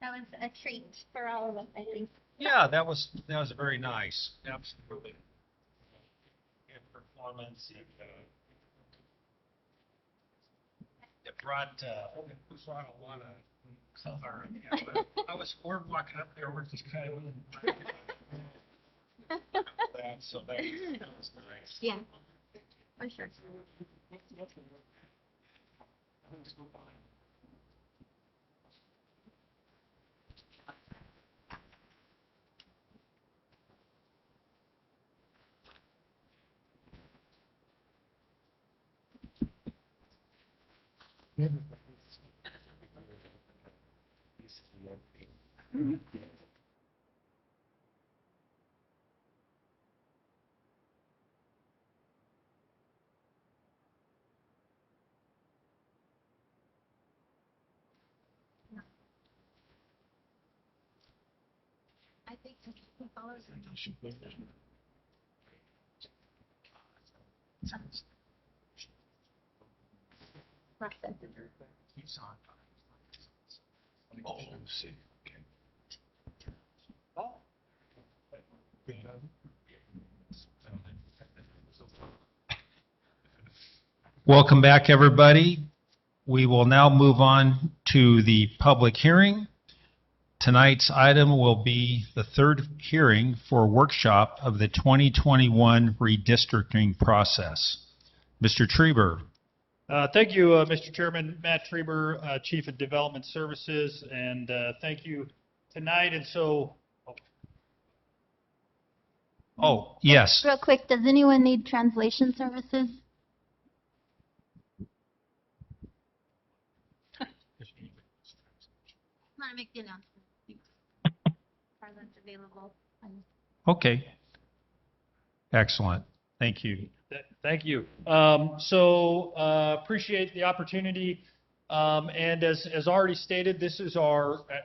That was a treat for all of us, I think.
Yeah, that was very nice. Absolutely. Good performance. And, it brought a lot of color. We're walking up there, we're just kind of that, so that was nice.
Yeah, for sure. I think he follows process.
He's on. Oh, see. Okay. Welcome back, everybody. We will now move on to the public hearing. Tonight's item will be the third hearing for workshop of the 2021 redistricting process. Mr. Trieber.
Thank you, Mr. Chairman. Matt Trieber, Chief of Development Services, and thank you tonight. And so,
oh, yes.
Real quick, does anyone need translation services? Want to make the announcement. Carla's available.
Okay. Excellent. Thank you.
Thank you. Appreciate the opportunity. And as already stated, this is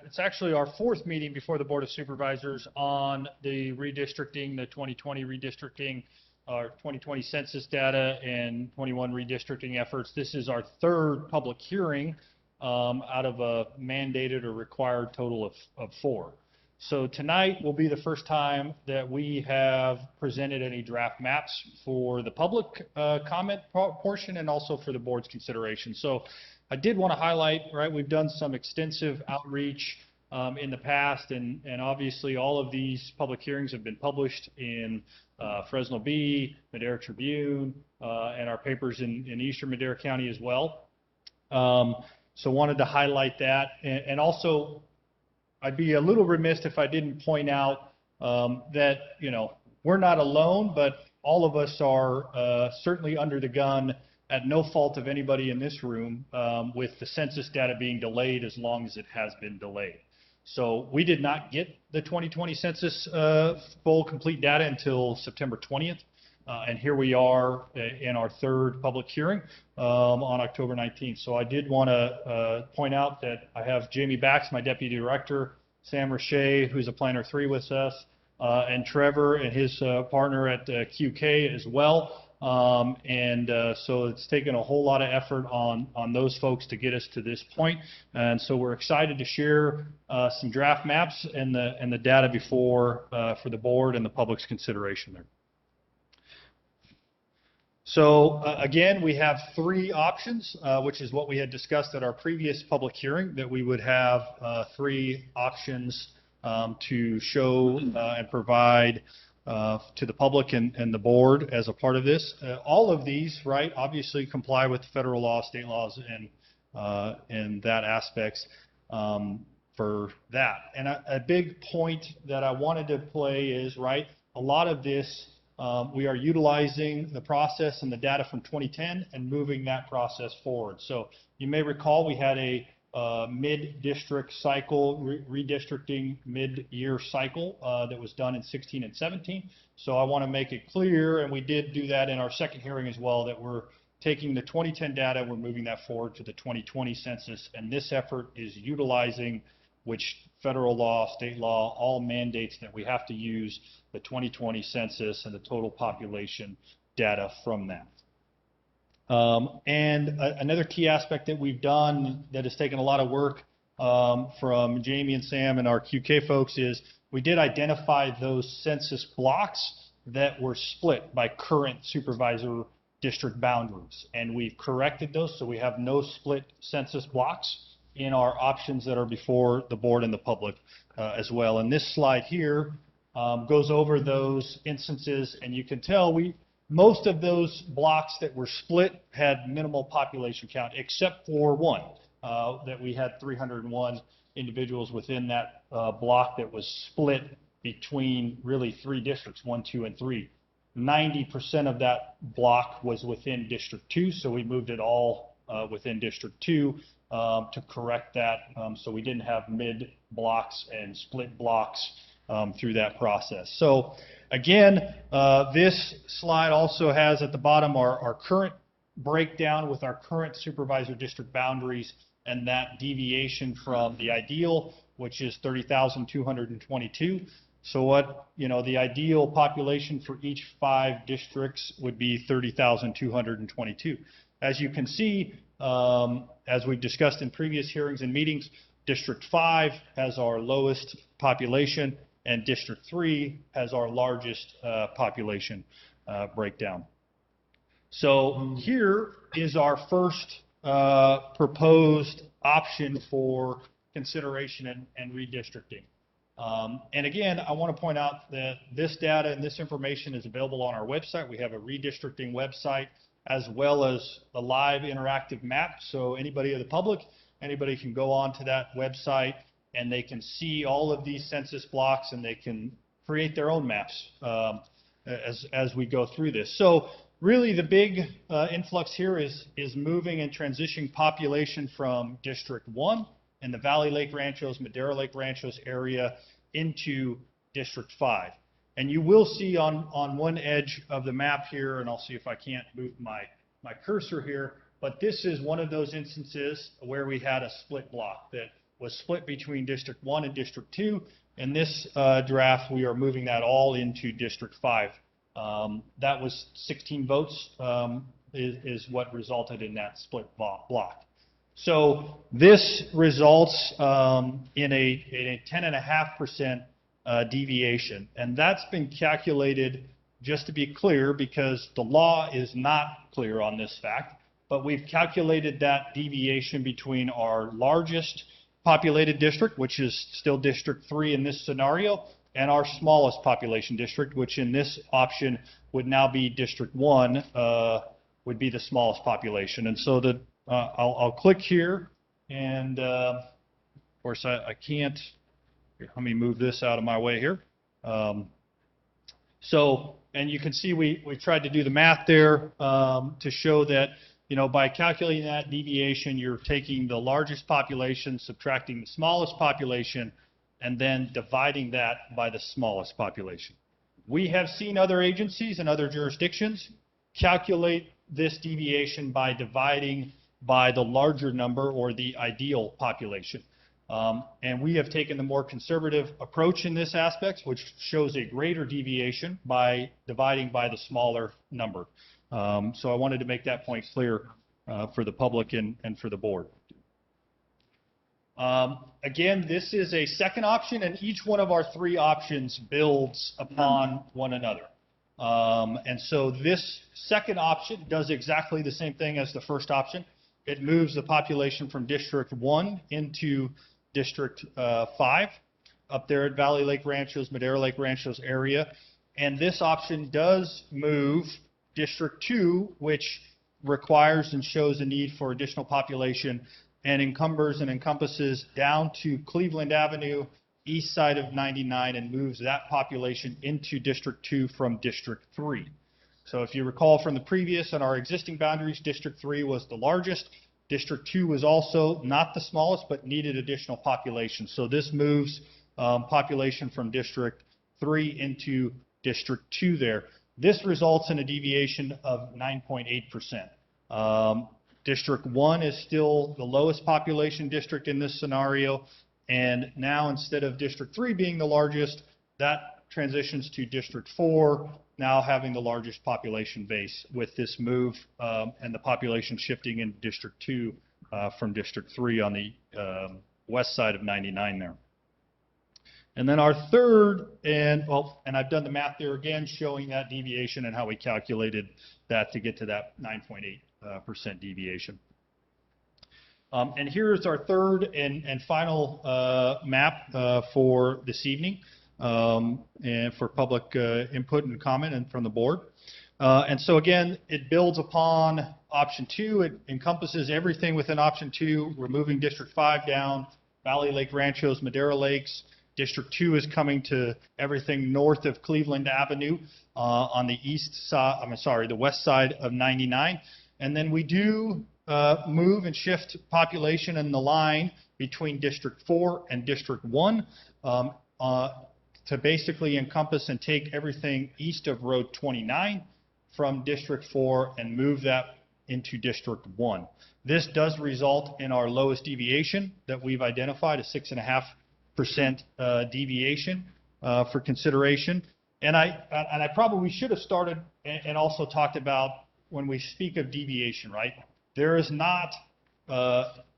it's actually our fourth meeting before the Board of Supervisors on the redistricting, the 2020 redistricting, our 2020 census data and 21 redistricting efforts. This is our third public hearing out of a mandated or required total of 4. So tonight will be the first time that we have presented any draft maps for the public comment portion and also for the board's consideration. So I did want to highlight, right, we've done some extensive outreach in the past, and obviously all of these public hearings have been published in Fresno Bee, Madera Tribune, and our papers in Eastern Madera County as well. So wanted to highlight that, and also I'd be a little remiss if I didn't point out that, you know, we're not alone, but all of us are certainly under the gun at no fault of anybody in this room with the census data being delayed as long as it has been delayed. So we did not get the 2020 census full complete data until September 20th. And here we are in our third public hearing on October 19th. So I did want to point out that I have Jamie Bax, my deputy director, Sam Rache, who's a planner 3 with us, and Trevor and his partner at QK as well. So it's taken a whole lot of effort on those folks to get us to this point. And so we're excited to share some draft maps and the data before for the board and the public's consideration there. So again, we have 3 options, which is what we had discussed at our previous public hearing, that we would have 3 options to show and provide to the public and the board as a part of this. All of these, right, obviously comply with federal law, state laws, and that aspects for that. And a big point that I wanted to play is, right, a lot of this we are utilizing the process and the data from 2010 and moving that process forward. So you may recall we had a mid-district cycle, redistricting mid-year cycle that was done in 16 and 17. So I want to make it clear, and we did do that in our second hearing as well, that we're taking the 2010 data, we're moving that forward to the 2020 census, and this effort is utilizing which federal law, state law, all mandates that we have to use the 2020 census and the total population data from that. And another key aspect that we've done that has taken a lot of work from Jamie and Sam and our QK folks is we did identify those census blocks that were split by current supervisor district boundaries. And we've corrected those, so we have no split census blocks in our options that are before the board and the public as well. And this slide here goes over those instances, and you can tell most of those blocks that were split had minimal population count, except for one, that we had 301 individuals within that block that was split between really 3 districts, 1, 2, and 3. 90% of that block was within District 2, so we moved it all within District 2 to correct that, so we didn't have mid blocks and split blocks through that process. So again, this slide also has at the bottom our current breakdown with our current supervisor district boundaries and that deviation from the ideal, which is 30,222. So what, the ideal population for each 5 districts would be 30,222. As you can see, as we've discussed in previous hearings and meetings, District 5 has our lowest population, and District 3 has our largest population breakdown. So here is our first proposed option for consideration and redistricting. And again, I want to point out that this data and this information is available on our website. We have a redistricting website as well as a live interactive map. So anybody of the public, anybody can go on to that website and they can see all of these census blocks and they can create their own maps as we go through this. So really the big influx here is moving and transitioning population from District 1 and the Valley Lake Ranchos, Madera Lake Ranchos area into District 5. And you will see on one edge of the map here, and I'll see if I can't move my cursor here, but this is one of those instances where we had a split block that was split between District 1 and District 2. In this draft, we are moving that all into District 5. That was 16 votes is what resulted in that split block. So this results in a 10.5% deviation, and that's been calculated, just to be clear, because the law is not clear on this fact, but we've calculated that deviation between our largest populated district, which is still District 3 in this scenario, and our smallest population district, which in this option would now be District 1, would be the smallest population. And so I'll click here, and of course I can't. Let me move this out of my way here. And you can see we tried to do the math there to show that, by calculating that deviation, you're taking the largest population, subtracting the smallest population, and then dividing that by the smallest population. We have seen other agencies and other jurisdictions calculate this deviation by dividing by the larger number or the ideal population. And we have taken the more conservative approach in this aspect, which shows a greater deviation by dividing by the smaller number. So I wanted to make that point clear for the public and for the board. Again, this is a second option, and each one of our 3 options builds upon one another. And so this second option does exactly the same thing as the first option. It moves the population from District 1 into District 5 up there at Valley Lake Ranchos, Madera Lake Ranchos area. And this option does move District 2, which requires and shows a need for additional population, and encompasses down to Cleveland Avenue, east side of 99, and moves that population into District 2 from District 3. So if you recall from the previous and our existing boundaries, District 3 was the largest. District 2 was also not the smallest, but needed additional population. So this moves population from District 3 into District 2 there. This results in a deviation of 9.8%. District 1 is still the lowest population district in this scenario, and now instead of District 3 being the largest, that transitions to District 4, now having the largest population base with this move, and the population shifting in District 2 from District 3 on the west side of 99 there. And then our third, and I've done the math there again, showing that deviation and how we calculated that to get to that 9.8% deviation. And here's our third and final map for this evening, and for public input and comment and from the board. And so again, it builds upon option 2. It encompasses everything within option 2, removing District 5 down, Valley Lake Ranchos, Madera Lakes. District 2 is coming to everything north of Cleveland Avenue on the east side, the west side of 99. And then we do move and shift population in the line between District 4 and District 1 to basically encompass and take everything east of Road 29 from District 4 and move that into District 1. This does result in our lowest deviation that we've identified, a 6.5% deviation for consideration. And I probably should have started and also talked about when we speak of deviation, right? There is not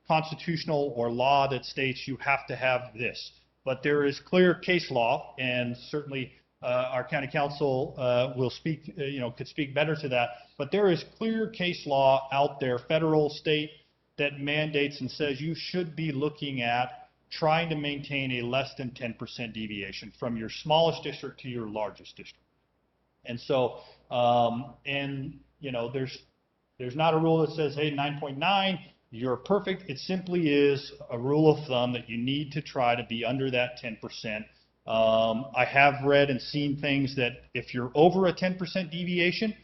constitutional or law that states you have to have this, but there is clear case law, and certainly our county council will speak, could speak better to that. But there is clear case law out there, federal, state, that mandates and says you should be looking at trying to maintain a less than 10% deviation from your smallest district to your largest district. And so, there's not a rule that says, hey, 9.9, you're perfect. It simply is a rule of thumb that you need to try to be under that 10%. I have read and seen things that if you're over a 10% deviation,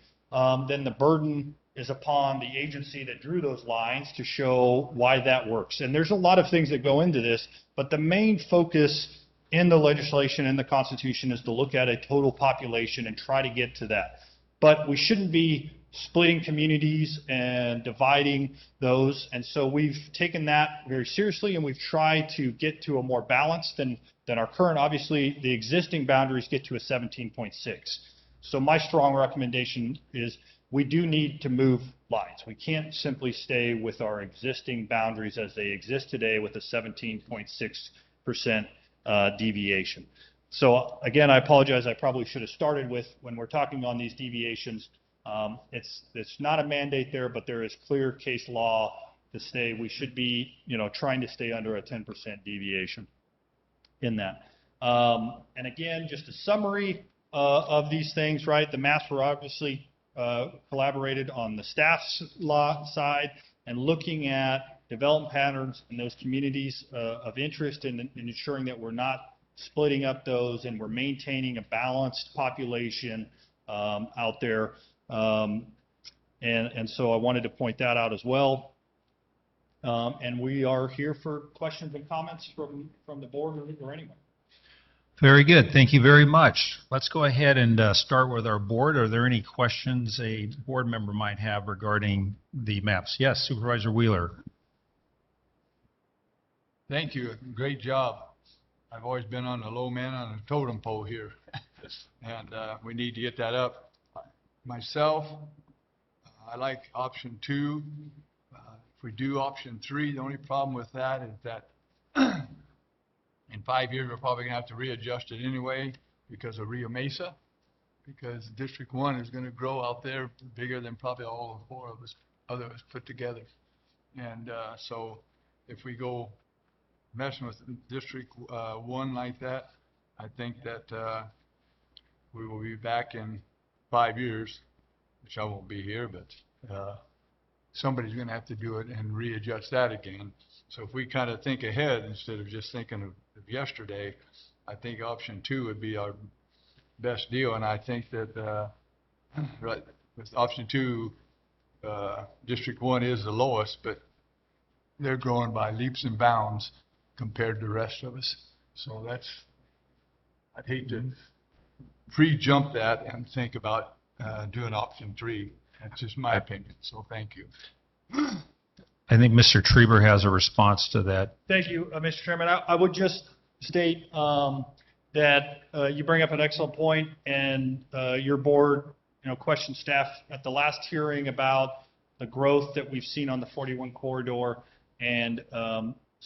then the burden is upon the agency that drew those lines to show why that works. And there's a lot of things that go into this, but the main focus in the legislation and the Constitution is to look at a total population and try to get to that. But we shouldn't be splitting communities and dividing those. And so we've taken that very seriously, and we've tried to get to a more balanced than our current. Obviously, the existing boundaries get to a 17.6. So my strong recommendation is we do need to move lines. We can't simply stay with our existing boundaries as they exist today with a 17.6% deviation. So again, I apologize. I probably should have started with, when we're talking on these deviations, it's not a mandate there, but there is clear case law to say we should be, trying to stay under a 10% deviation in that. And again, just a summary of these things, right? The maps were obviously collaborated on the staff's side and looking at development patterns in those communities of interest and ensuring that we're not splitting up those and we're maintaining a balanced population out there. And so I wanted to point that out as well. And we are here for questions and comments from the board or anyone.
Very good. Thank you very much. Let's go ahead and start with our board. Are there any questions a board member might have regarding the maps? Yes, Supervisor Wheeler.
Thank you. Great job. I've always been on the low man on the totem pole here, and we need to get that up. Myself, I like option 2. If we do option 3, the only problem with that is that in 5 years, we're probably going to have to readjust it anyway because of Rio Mesa, because District 1 is going to grow out there bigger than probably all 4 of us, others put together. And so if we go messing with District 1 like that, I think that we will be back in 5 years, which I won't be here, but somebody's going to have to do it and readjust that again. So if we kind of think ahead instead of just thinking of yesterday, I think option 2 would be our best deal. And I think that right, with option 2, District 1 is the lowest, but they're growing by leaps and bounds compared to the rest of us. So that's, I'd hate to pre-jump that and think about doing option 3. That's just my opinion. So thank you.
I think Mr. Trieber has a response to that.
Thank you, Mr. Chairman. I would just state that you bring up an excellent point, and your board, questioned staff at the last hearing about the growth that we've seen on the 41 corridor, and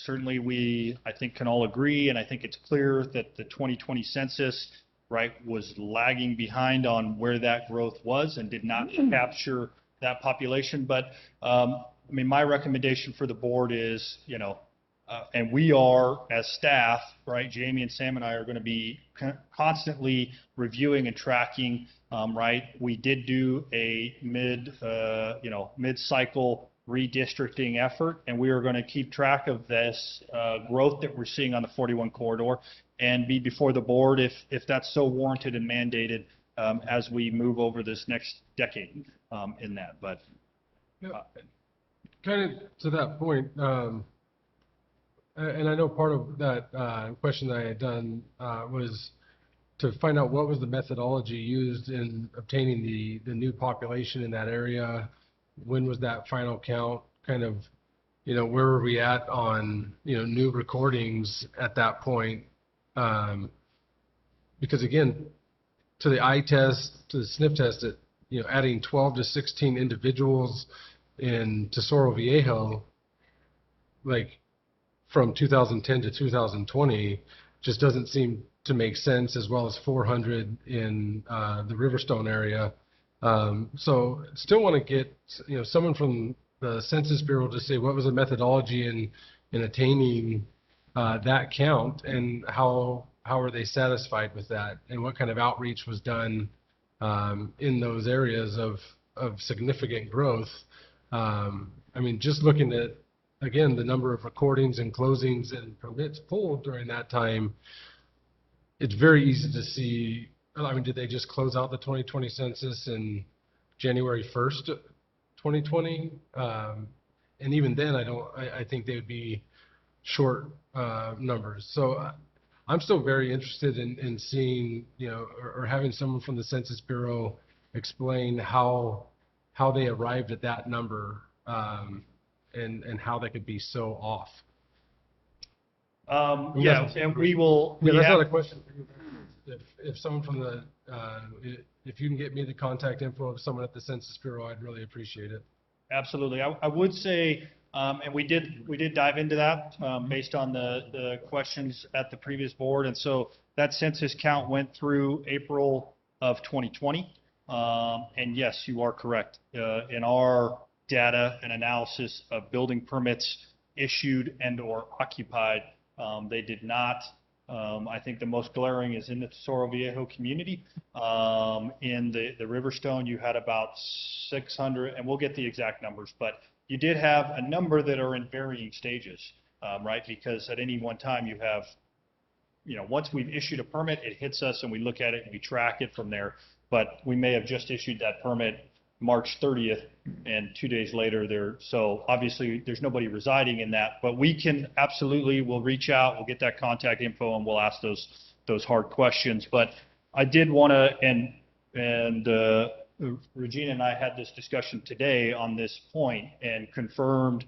certainly we, I think, can all agree, and I think it's clear that the 2020 census, right, was lagging behind on where that growth was and did not capture that population. But, I mean, my recommendation for the board is, and we are, as staff, right, Jamie and Sam and I are going to be constantly reviewing and tracking, right? We did do a mid-cycle redistricting effort, and we are going to keep track of this growth that we're seeing on the 41 corridor and be before the board if that's so warranted and mandated as we move over this next decade in that. But
kind of to that point, and I know part of that question that I had done was to find out what was the methodology used in obtaining the new population in that area. When was that final count? Kind of, where were we at on, new recordings at that point? Because again, to the eye test, to the sniff test, adding 12 to 16 individuals in Tesoro Viejo, like from 2010 to 2020, just doesn't seem to make sense, as well as 400 in the Riverstone area. So still want to get, someone from the Census Bureau to say what was the methodology in attaining that count, and how are they satisfied with that, and what kind of outreach was done in those areas of significant growth. I mean, just looking at, again, the number of recordings and closings and permits pulled during that time, it's very easy to see. I mean, did they just close out the 2020 census in January 1st, 2020? And even then, I think they would be short numbers. So I'm still very interested in seeing, or having someone from the Census Bureau explain how they arrived at that number, and how they could be so off.
Yeah, and we will.
Yeah, that's not a question for you. If someone from the, if you can get me the contact info of someone at the Census Bureau, I'd really appreciate it.
Absolutely. I would say, and we did dive into that based on the questions at the previous board. And so that census count went through April of 2020. And yes, you are correct. In our data and analysis of building permits issued and or occupied, they did not. I think the most glaring is in the Tesoro Viejo community. In the Riverstone, you had about 600, and we'll get the exact numbers, but you did have a number that are in varying stages, right? Because at any one time you have, once we've issued a permit, it hits us and we look at it and we track it from there. But we may have just issued that permit March 30th, and 2 days later so obviously there's nobody residing in that, but we can absolutely, we'll reach out, we'll get that contact info, and we'll ask those hard questions. But I did want to, and Regina and I had this discussion today on this point and confirmed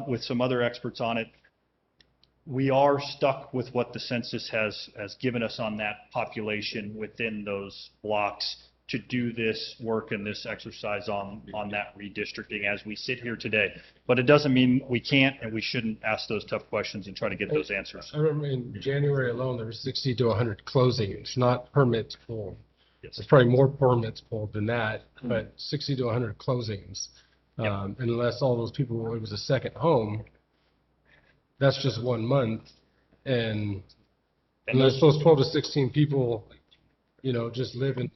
with some other experts on it. We are stuck with what the census has given us on that population within those blocks to do this work and this exercise on that redistricting as we sit here today. But it doesn't mean we can't and we shouldn't ask those tough questions and try to get those answers.
I remember in January alone, there were 60 to 100 closings, not permits pulled.
Yes.
There's probably more permits pulled than that, but 60 to 100 closings. Unless all those people, it was a second home, that's just 1 month. And unless those 12 to 16 people, just live in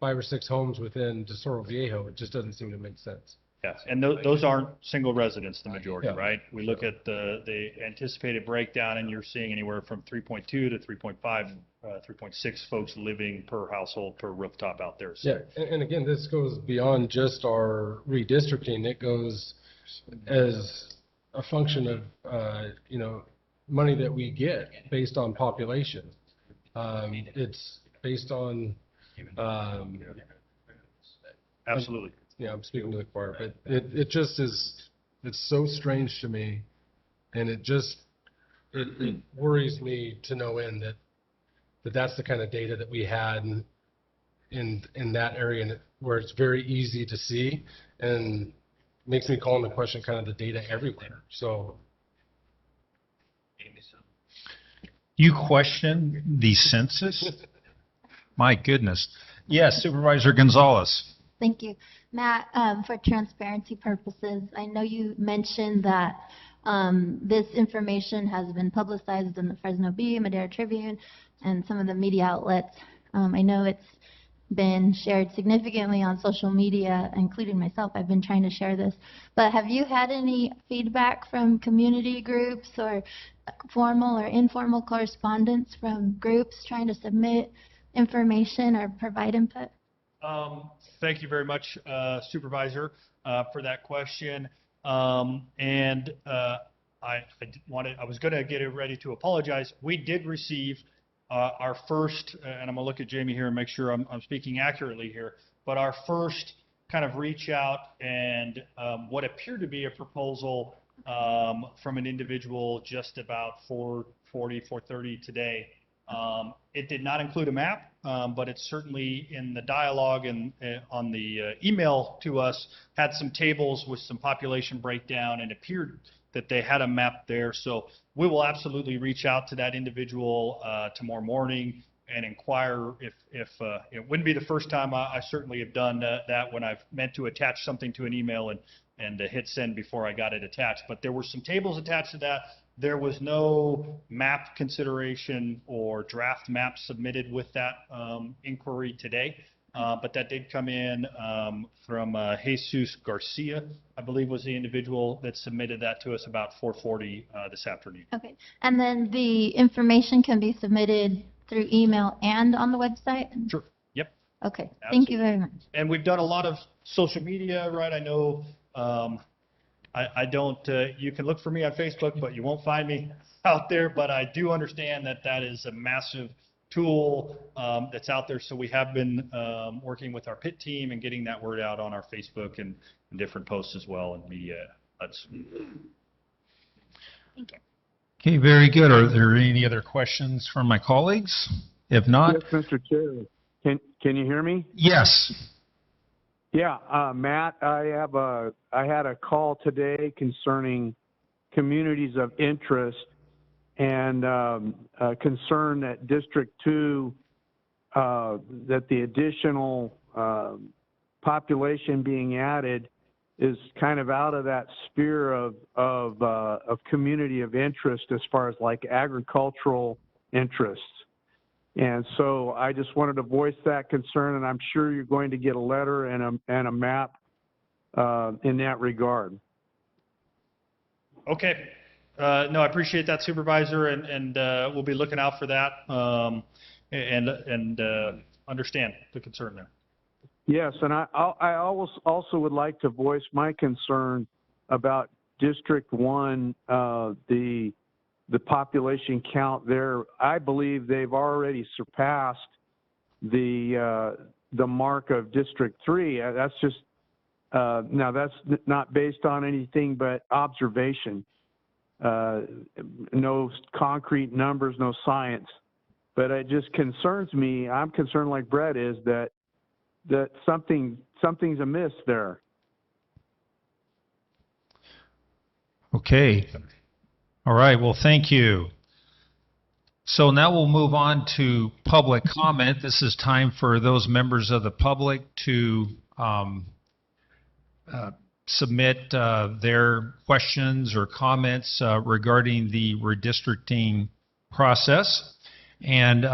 5 or 6 homes within Tesoro Viejo, it just doesn't seem to make sense.
Yes, and those aren't single residents, the majority,
Yeah.
right? We look at the anticipated breakdown, and you're seeing anywhere from 3.2 to 3.5, 3.6 folks living per household, per rooftop out there. So.
Yeah, and again, this goes beyond just our redistricting. It goes as a function of, money that we get based on population. It's based on,
absolutely.
I'm speaking to the choir, but it just is, it's so strange to me, and it worries me to no end that that's the kind of data that we had in that area, and where it's very easy to see, and makes me call into question kind of the data everywhere. So
You question the census? My goodness. Yes, Supervisor Gonzalez.
Thank you. Matt, for transparency purposes, I know you mentioned that this information has been publicized in the Fresno Bee, Madera Tribune, and some of the media outlets. I know it's been shared significantly on social media, including myself. I've been trying to share this. But have you had any feedback from community groups or formal or informal correspondence from groups trying to submit information or provide input?
Thank you very much, Supervisor, for that question. I was going to get it ready to apologize. We did receive our first, and I'm going to look at Jamie here and make sure I'm speaking accurately here, but our first kind of reach out and what appeared to be a proposal from an individual just about 4:40, 4:30 today. It did not include a map, but it certainly in the dialogue and on the email to us had some tables with some population breakdown and appeared that they had a map there. So we will absolutely reach out to that individual tomorrow morning and inquire if it wouldn't be the first time. I certainly have done that when I've meant to attach something to an email and hit send before I got it attached. But there were some tables attached to that. There was no map consideration or draft map submitted with that inquiry today, but that did come in from Jesus Garcia, I believe was the individual that submitted that to us about 4:40 this afternoon.
Okay. And then the information can be submitted through email and on the website?
Sure. Yep.
Okay.
Absolutely.
Thank you very much.
And we've done a lot of social media, right? I know I don't, you can look for me on Facebook, but you won't find me out there. But I do understand that that is a massive tool that's out there. So we have been working with our PIT team and getting that word out on our Facebook and different posts as well and media.
Thank you.
Okay, very good. Are there any other questions from my colleagues? If not,
Yes, Mr. Chair. Can you hear me?
yes.
Yeah, Matt, I had a call today concerning communities of interest and a concern that District 2, that the additional population being added is kind of out of that sphere of community of interest as far as like agricultural interests. And so I just wanted to voice that concern, and I'm sure you're going to get a letter and a map in that regard.
Okay. No, I appreciate that, Supervisor, and we'll be looking out for that and understand the concern there.
Yes, and I also would like to voice my concern about District 1, the population count there. I believe they've already surpassed the mark of District 3. That's just now that's not based on anything but observation. No concrete numbers, no science. But it just concerns me. I'm concerned, like Brett is, that something's amiss there.
Okay. All right. Well, thank you. So now we'll move on to public comment. This is time for those members of the public to submit their questions or comments regarding the redistricting process. And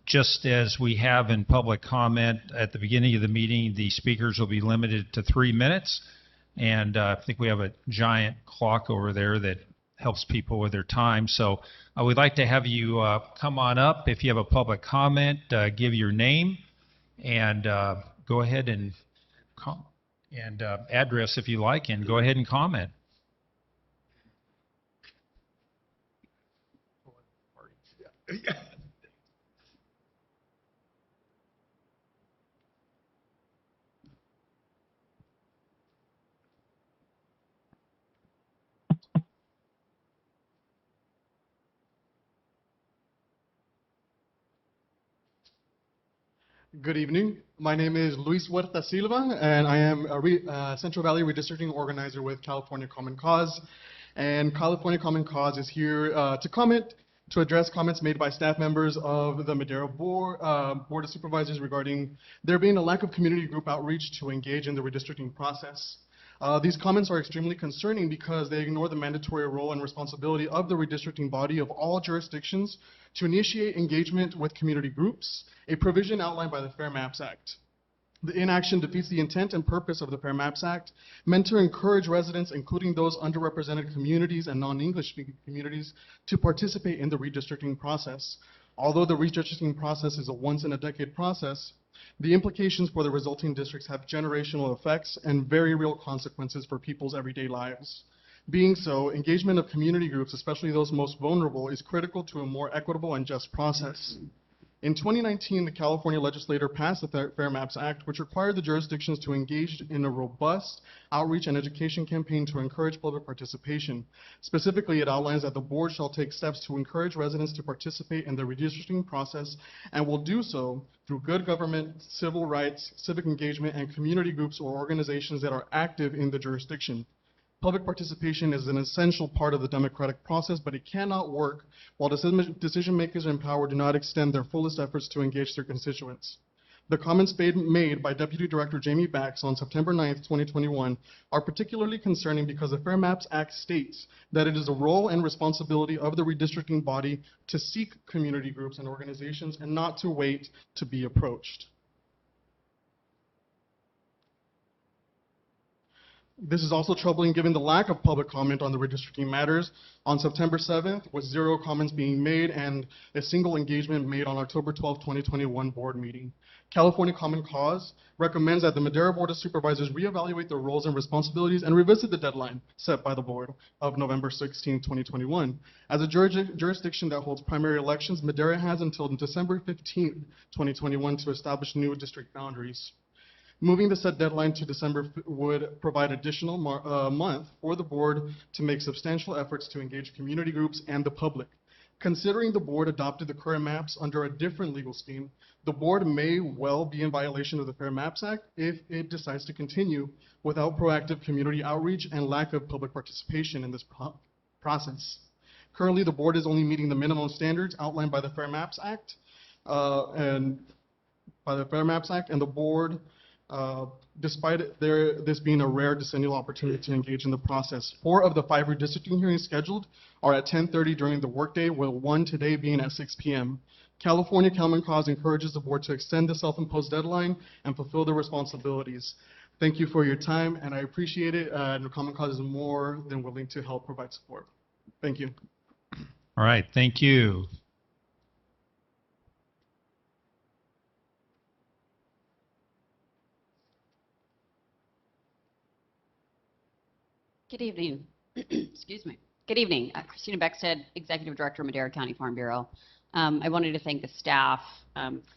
just as we have in public comment at the beginning of the meeting, the speakers will be limited to 3 minutes. And I think we have a giant clock over there that helps people with their time. So I would like to have you come on up. If you have a public comment, give your name and go ahead and address if you like, and go ahead and comment.
Good evening. My name is Luis Huerta Silva, and I am a Central Valley redistricting organizer with California Common Cause. And California Common Cause is here to comment to address comments made by staff members of the Madera Board of Supervisors regarding there being a lack of community group outreach to engage in the redistricting process. These comments are extremely concerning because they ignore the mandatory role and responsibility of the redistricting body of all jurisdictions to initiate engagement with community groups, a provision outlined by the Fair Maps Act. The inaction defeats the intent and purpose of the Fair Maps Act, meant to encourage residents, including those underrepresented communities and non-English speaking communities, to participate in the redistricting process. Although the redistricting process is a once-in-a-decade process, the implications for the resulting districts have generational effects and very real consequences for people's everyday lives. Being so, engagement of community groups, especially those most vulnerable, is critical to a more equitable and just process. In 2019, the California legislature passed the Fair Maps Act, which required the jurisdictions to engage in a robust outreach and education campaign to encourage public participation. Specifically, it outlines that the board shall take steps to encourage residents to participate in the redistricting process and will do so through good government, civil rights, civic engagement, and community groups or organizations that are active in the jurisdiction. Public participation is an essential part of the democratic process, but it cannot work while decision makers in power do not extend their fullest efforts to engage their constituents. The comments made by Deputy Director Jamie Bax on September 9th, 2021 are particularly concerning because the Fair Maps Act states that it is a role and responsibility of the redistricting body to seek community groups and organizations and not to wait to be approached. This is also troubling given the lack of public comment on the redistricting matters on September 7th, with 0 comments being made and a single engagement made on October 12, 2021 board meeting. California Common Cause recommends that the Madera Board of Supervisors reevaluate their roles and responsibilities and revisit the deadline set by the board of November 16, 2021. As a jurisdiction that holds primary elections, Madera has until December 15, 2021 to establish new district boundaries. Moving the set deadline to December would provide additional month for the board to make substantial efforts to engage community groups and the public. Considering the board adopted the current maps under a different legal scheme, the board may well be in violation of the Fair Maps Act if it decides to continue without proactive community outreach and lack of public participation in this process. Currently, the board is only meeting the minimum standards outlined by the Fair Maps Act, and the board, despite this being a rare decennial opportunity to engage in the process. 4 of the 5 redistricting hearings scheduled are at 10:30 during the workday, with 1 today being at 6 p.m. California Common Cause encourages the board to extend the self-imposed deadline and fulfill their responsibilities. Thank you for your time, and I appreciate it, and the Common Cause is more than willing to help provide support. Thank you.
All right, thank you.
Good evening. Excuse me. Good evening. Christina Beckstead, Executive Director, Madera County Farm Bureau. I wanted to thank the staff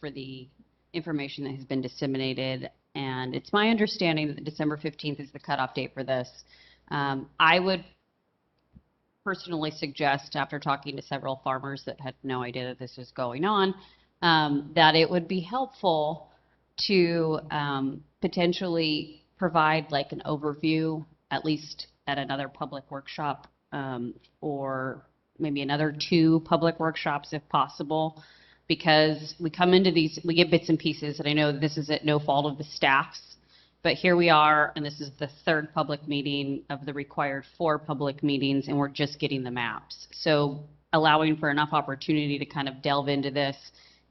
for the information that has been disseminated, and it's my understanding that December 15th is the cutoff date for this. I would personally suggest, after talking to several farmers that had no idea that this was going on, that it would be helpful to potentially provide like an overview, at least at another public workshop, or maybe another 2 public workshops if possible, because we come into these, we get bits and pieces, and I know this is at no fault of the staff's, but here we are, and this is the 3rd public meeting of the required 4 public meetings, and we're just getting the maps. So allowing for enough opportunity to kind of delve into this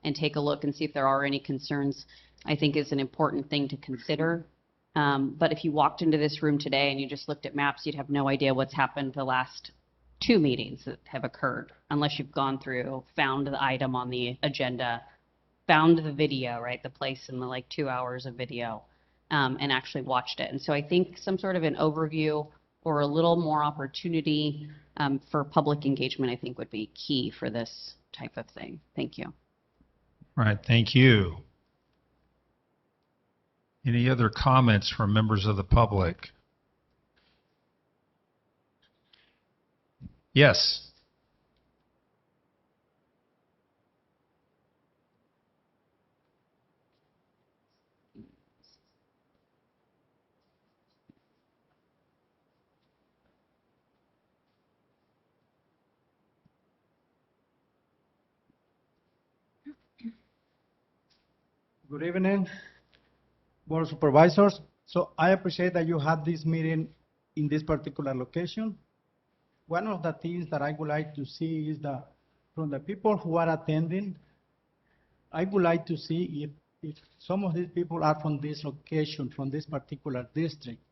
and take a look and see if there are any concerns, I think is an important thing to consider. But if you walked into this room today and you just looked at maps, you'd have no idea what's happened the last 2 meetings that have occurred, unless you've gone through, found the item on the agenda, found the video, right, the place in the like 2 hours of video, and actually watched it. And so I think some sort of an overview or a little more opportunity for public engagement, I think, would be key for this type of thing. Thank you.
All right, thank you. Any other comments from members of the public? Yes.
Good evening, Board of Supervisors. So I appreciate that you had this meeting in this particular location. One of the things that I would like to see is that from the people who are attending, I would like to see if some of these people are from this location, from this particular district,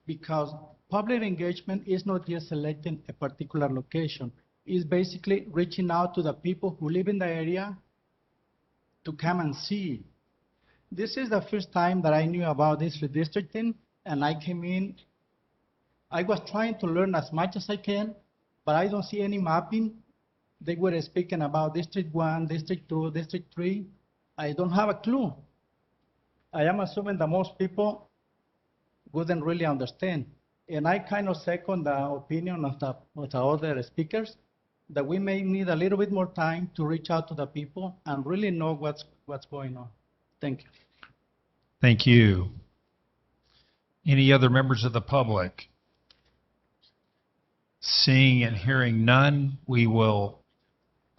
because public engagement is not just selecting a particular location. It's basically reaching out to the people who live in the area to come and see. This is the first time that I knew about this redistricting, and I came in. I was trying to learn as much as I can, but I don't see any mapping. They were speaking about District 1, District 2, District 3. I don't have a clue. I am assuming that most people wouldn't really understand. And I kind of second the opinion of the other speakers that we may need a little bit more time to reach out to the people and really know what's going on. Thank you.
Thank you. Any other members of the public? Seeing and hearing none, we will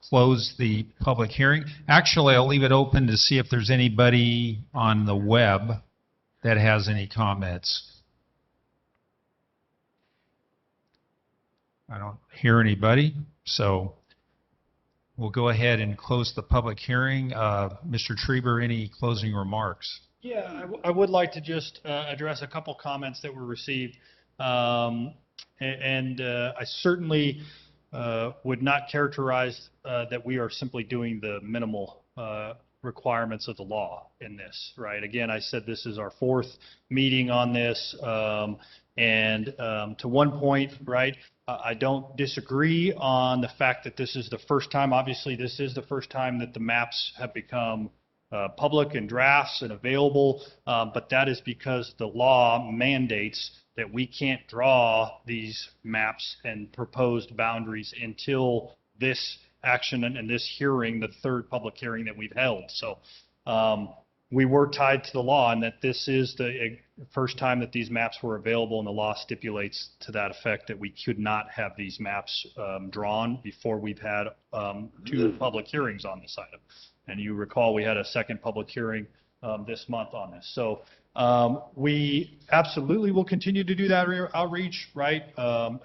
close the public hearing. Actually, I'll leave it open to see if there's anybody on the web that has any comments. I don't hear anybody, so we'll go ahead and close the public hearing. Mr. Trieber, any closing remarks?
Yeah, I would like to just address a couple comments that were received. I certainly would not characterize that we are simply doing the minimal requirements of the law in this, right? Again, I said this is our fourth meeting on this, and to one point, right, I don't disagree on the fact that this is the first time, obviously this is the first time that the maps have become public and drafts and available, but that is because the law mandates that we can't draw these maps and proposed boundaries until this action and this hearing, the third public hearing that we've held. So we were tied to the law, and that this is the first time that these maps were available, and the law stipulates to that effect that we could not have these maps drawn before we've had two public hearings on this item. And you recall we had a second public hearing this month on this. So we absolutely will continue to do that outreach, right?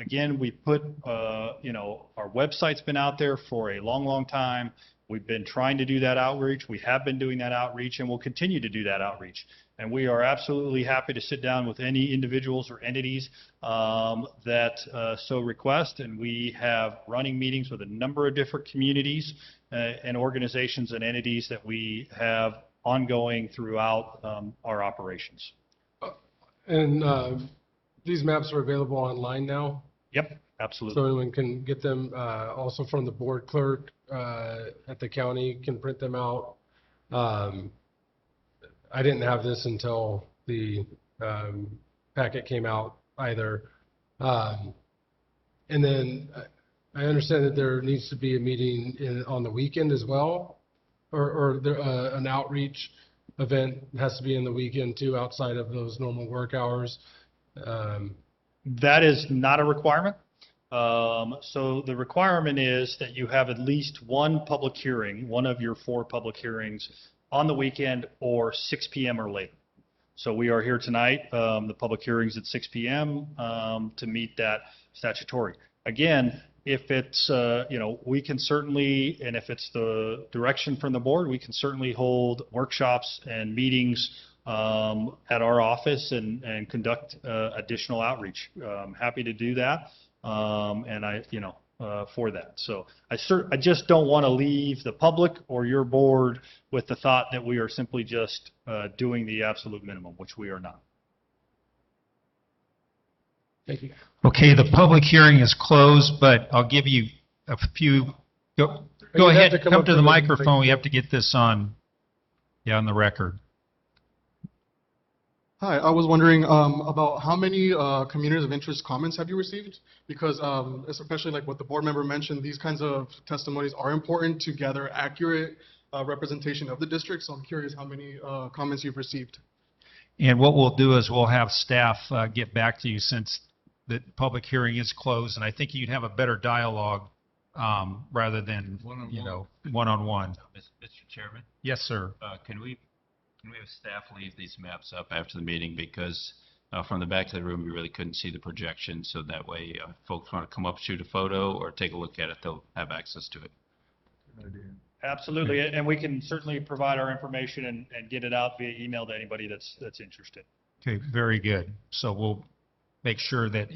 Again, we put, our website's been out there for a long, long time. We've been trying to do that outreach. We have been doing that outreach, and we'll continue to do that outreach. And we are absolutely happy to sit down with any individuals or entities that so request. And we have running meetings with a number of different communities and organizations and entities that we have ongoing throughout our operations.
And these maps are available online now?
Yep, absolutely.
So anyone can get them also from the board clerk at the county can print them out. I didn't have this until the packet came out either. And then I understand that there needs to be a meeting on the weekend as well, or there, an outreach event has to be in the weekend too, outside of those normal work hours.
That is not a requirement. So the requirement is that you have at least one public hearing, one of your 4 public hearings on the weekend or 6 p.m. or later. So we are here tonight. The public hearing's at 6 p.m. To meet that statutory. Again, if it's, we can certainly, and if it's the direction from the board, we can certainly hold workshops and meetings at our office and conduct additional outreach. I'm happy to do that. And for that. So I just don't want to leave the public or your board with the thought that we are simply just doing the absolute minimum, which we are not.
Thank you.
Okay, the public hearing is closed, but I'll give you a few. Go ahead, come to the microphone. We have to get this on the record.
Hi, I was wondering about how many communities of interest comments have you received? Because especially like what the board member mentioned, these kinds of testimonies are important to gather accurate representation of the district. So I'm curious how many comments you've received.
And what we'll do is we'll have staff get back to you since the public hearing is closed, and I think you'd have a better dialogue rather than one-on-one.
Mr. Chairman?
Yes, sir.
Can we
Can we have staff leave these maps up after the meeting because from the back of the room, we really couldn't see the projection. So that way, folks want to come up, shoot a photo, or take a look at it, they'll have access to it.
Absolutely, and we can certainly provide our information and get it out via email to anybody that's interested.
Okay, very good. So we'll make sure that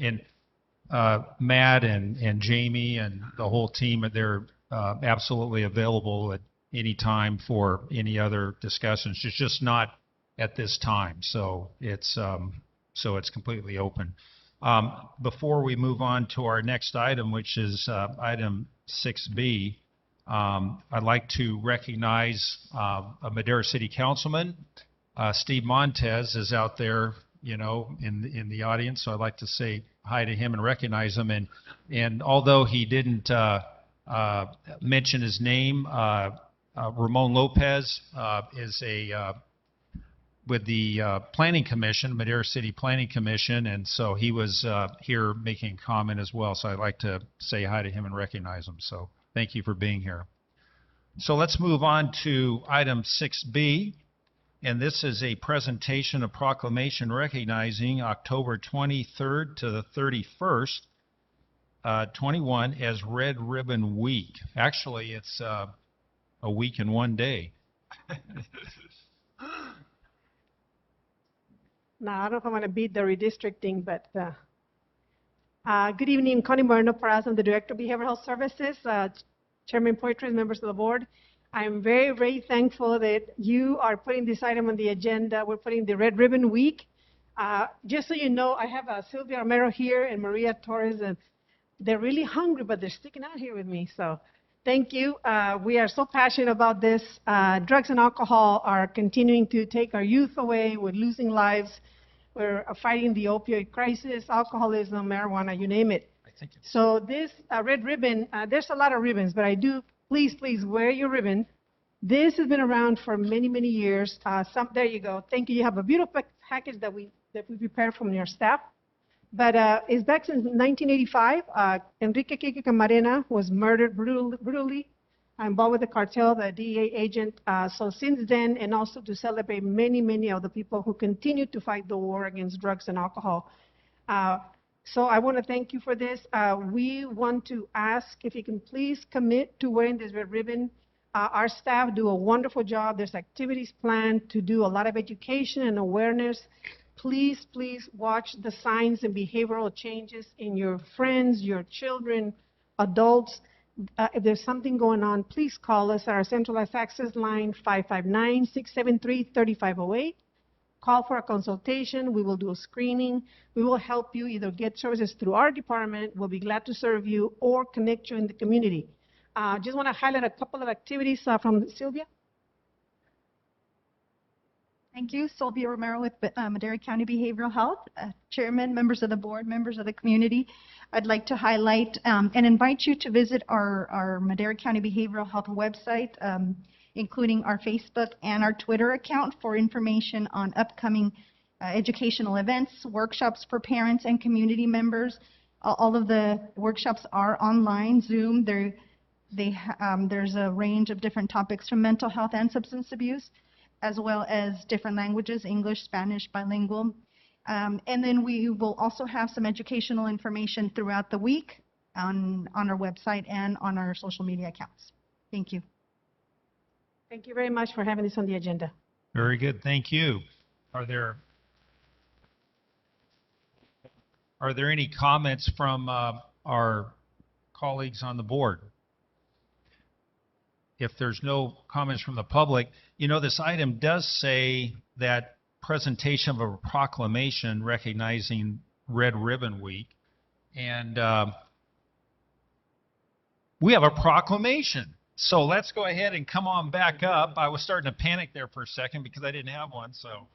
Matt and Jamie and the whole team, they're absolutely available at any time for any other discussions. It's just not at this time, so it's completely open. Before we move on to our next item, which is item 6B, I'd like to recognize a Madera City Councilman. Steve Montez is out there, in the audience, so I'd like to say hi to him and recognize him. And although he didn't mention his name, Ramon Lopez is with the Planning Commission, Madera City Planning Commission, and so he was here making a comment as well. So I'd like to say hi to him and recognize him. So thank you for being here. So let's move on to item 6B, and this is a presentation of proclamation recognizing October 23rd to the 31st, 21 as Red Ribbon Week. Actually, it's a week and one day.
Now, I don't know if I'm going to beat the redistricting, but good evening. Connie Moreno-Paraz, I'm the Director of Behavioral Health Services. Chairman Poitras, members of the board. I'm very, very thankful that you are putting this item on the agenda. We're putting the Red Ribbon Week. Just so you know, I have Sylvia Romero here and Maria Torres, and they're really hungry, but they're sticking out here with me. So thank you. We are so passionate about this. Drugs and alcohol are continuing to take our youth away. We're losing lives. We're fighting the opioid crisis, alcoholism, marijuana, you name it. So this red ribbon, there's a lot of ribbons, but please wear your ribbon. This has been around for many, many years. There you go. Thank you. You have a beautiful package that we prepared from your staff. But it's back since 1985. Enrique Kike Camarena was murdered brutally, involved with the cartel, the DEA agent. So since then, and also to celebrate many, many of the people who continue to fight the war against drugs and alcohol. So I want to thank you for this. We want to ask if you can please commit to wearing this red ribbon. Our staff do a wonderful job. There's activities planned to do a lot of education and awareness. Please watch the signs and behavioral changes in your friends, your children, adults. If there's something going on, please call us at our centralized access line, 559-673-3508. Call for a consultation. We will do a screening. We will help you either get services through our department. We'll be glad to serve you or connect you in the community. Just want to highlight a couple of activities from Sylvia.
Thank you. Sylvia Romero with Madera County Behavioral Health. Chairman, members of the board, members of the community, I'd like to highlight and invite you to visit our Madera County Behavioral Health website, including our Facebook and our Twitter account for information on upcoming educational events, workshops for parents and community members. All of the workshops are online, Zoom. There's a range of different topics from mental health and substance abuse, as well as different languages, English, Spanish, bilingual. And then we will also have some educational information throughout the week on our website and on our social media accounts. Thank you.
Thank you very much for having this on the agenda.
Very good. Thank you. Are there any comments from our colleagues on the board? If there's no comments from the public, this item does say that presentation of a proclamation recognizing Red Ribbon Week. And we have a proclamation. So let's go ahead and come on back up. I was starting to panic there for a second because I didn't have one. So.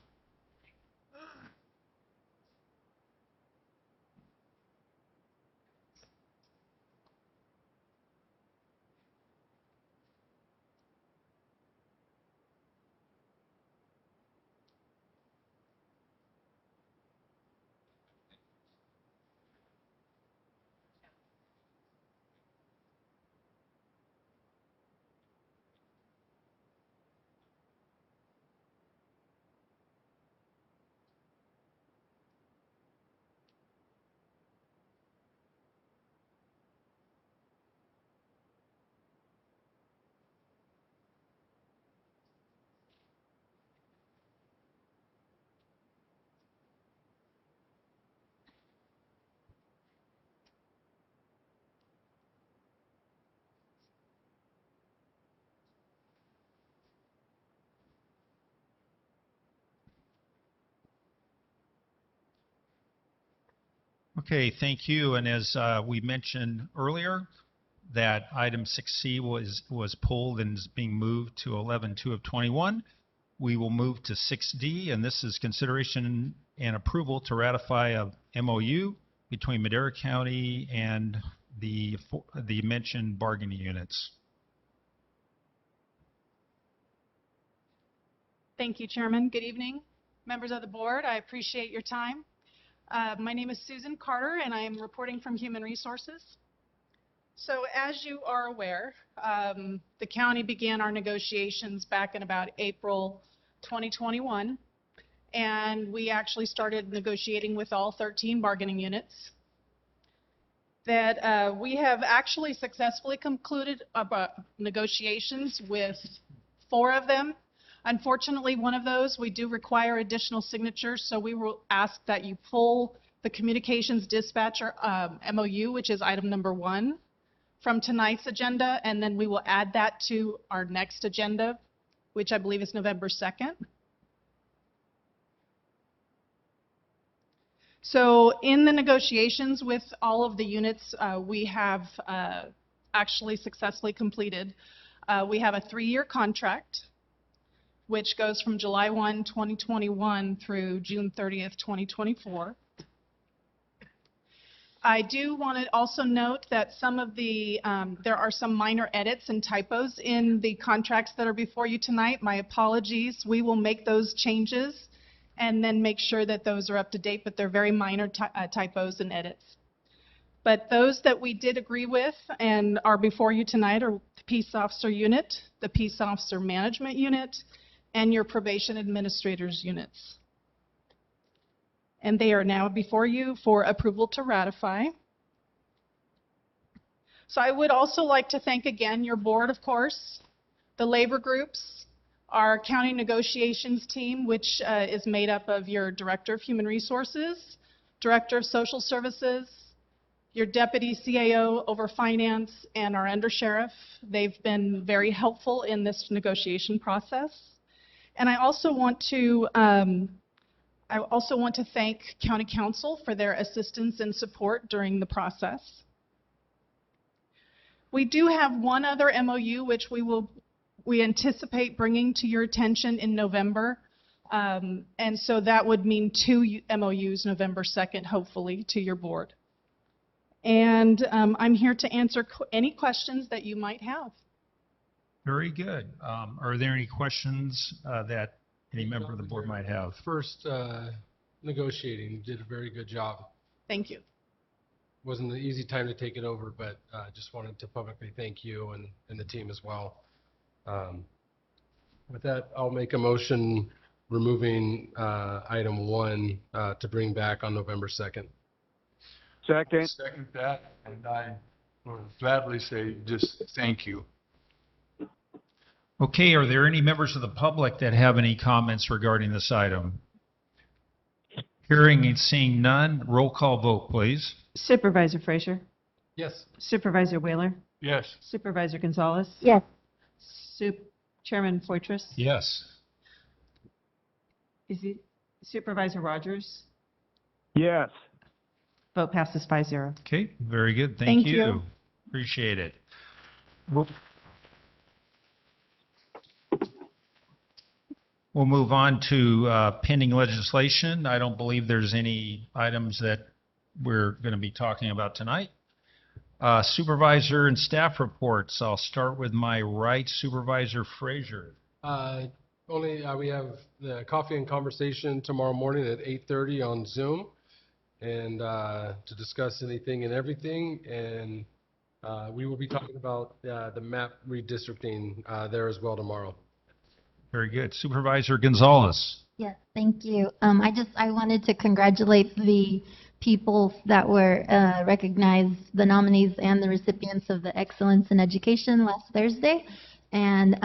Okay, thank you. And as we mentioned earlier, that item 6C was pulled and is being moved to 11-2 of 21. We will move to 6D, and this is consideration and approval to ratify a MOU between Madera County and the mentioned bargaining units.
Thank you, Chairman. Good evening, members of the board. I appreciate your time. My name is Susan Carter, and I am reporting from Human Resources. So as you are aware, the county began our negotiations back in about April 2021, and we actually started negotiating with all 13 bargaining units. That we have actually successfully concluded negotiations with 4 of them. Unfortunately, one of those, we do require additional signatures, so we will ask that you pull the communications dispatcher MOU, which is item number 1, from tonight's agenda, and then we will add that to our next agenda, which I believe is November 2nd. So in the negotiations with all of the units, we have actually successfully completed. We have a 3-year contract, which goes from July 1, 2021 through June 30th, 2024. I do want to also note that some of the, there are some minor edits and typos in the contracts that are before you tonight. My apologies. We will make those changes and then make sure that those are up to date, but they're very minor typos and edits. But those that we did agree with and are before you tonight are the Peace Officer Unit, the Peace Officer Management Unit, and your Probation Administrators Units. And they are now before you for approval to ratify. So I would also like to thank again your board, of course, the labor groups, our county negotiations team, which is made up of your Director of Human Resources, Director of Social Services, your Deputy CAO over Finance, and our Undersheriff. They've been very helpful in this negotiation process. And I also want to thank County Council for their assistance and support during the process. We do have one other MOU which we anticipate bringing to your attention in November. And so that would mean 2 MOUs November 2nd, hopefully, to your board. And I'm here to answer any questions that you might have.
Very good. Are there any questions that any member of the board might have?
First, negotiating, you did a very good job.
Thank you.
Wasn't an easy time to take it over, but just wanted to publicly thank you and the team as well. With that, I'll make a motion removing item 1 to bring back on November 2nd.
Second.
Second that, and I will gladly say just thank you.
Okay, are there any members of the public that have any comments regarding this item? Hearing and seeing none, roll call vote, please.
Supervisor Frazier?
Yes.
Supervisor Wheeler?
Yes.
Supervisor Gonzalez?
Yes.
Chairman Poitras?
Yes.
Supervisor Rogers?
Yes.
Vote passes 5-0.
Okay, very good.
Thank
Thank
you.
you. Appreciate it. We'll move on to pending legislation. I don't believe there's any items that we're going to be talking about tonight. Supervisor and staff reports. I'll start with my right, Supervisor Frazier.
We have the coffee and conversation tomorrow morning at 8:30 on Zoom, and to discuss anything and everything. And we will be talking about the map redistricting there as well tomorrow.
Very good. Supervisor Gonzalez.
Yes, thank you. I wanted to congratulate the people that were recognized, the nominees and the recipients of the Excellence in Education last Thursday. And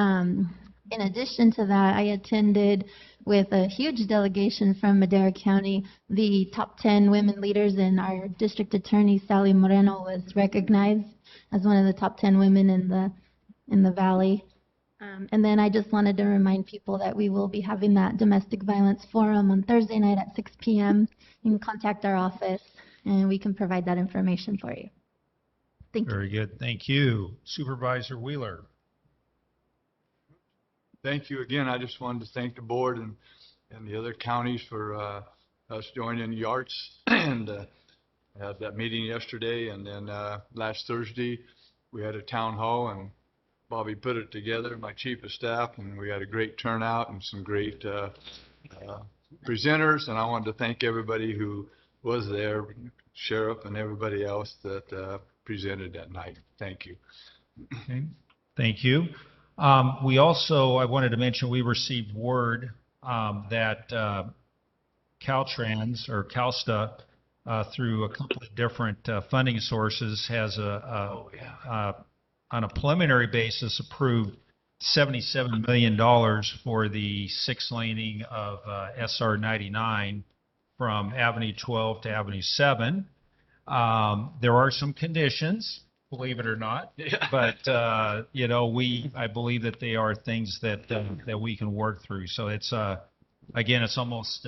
in addition to that, I attended with a huge delegation from Madera County. The top 10 women leaders, and our district attorney, Sally Moreno, was recognized as one of the top 10 women in the valley. And then I just wanted to remind people that we will be having that domestic violence forum on Thursday night at 6 p.m. You can contact our office and we can provide that information for you. Thank you.
Very good. Thank you. Supervisor Wheeler.
Thank you again. I just wanted to thank the board and the other counties for us joining YARTS and had that meeting yesterday, and then last Thursday we had a town hall and Bobby put it together, my chief of staff, and we had a great turnout and some great presenters, and I wanted to thank everybody who was there, sheriff and everybody else that presented that night. Thank you.
Okay. Thank you. We also, I wanted to mention, we received word that Caltrans or CalSTA, through a couple of different funding sources, has on a preliminary basis approved $77 million for the 6-laning of SR 99 from Avenue 12 to Avenue 7. There are some conditions, believe it or not, but I believe that they are things that we can work through. So it's again, it's almost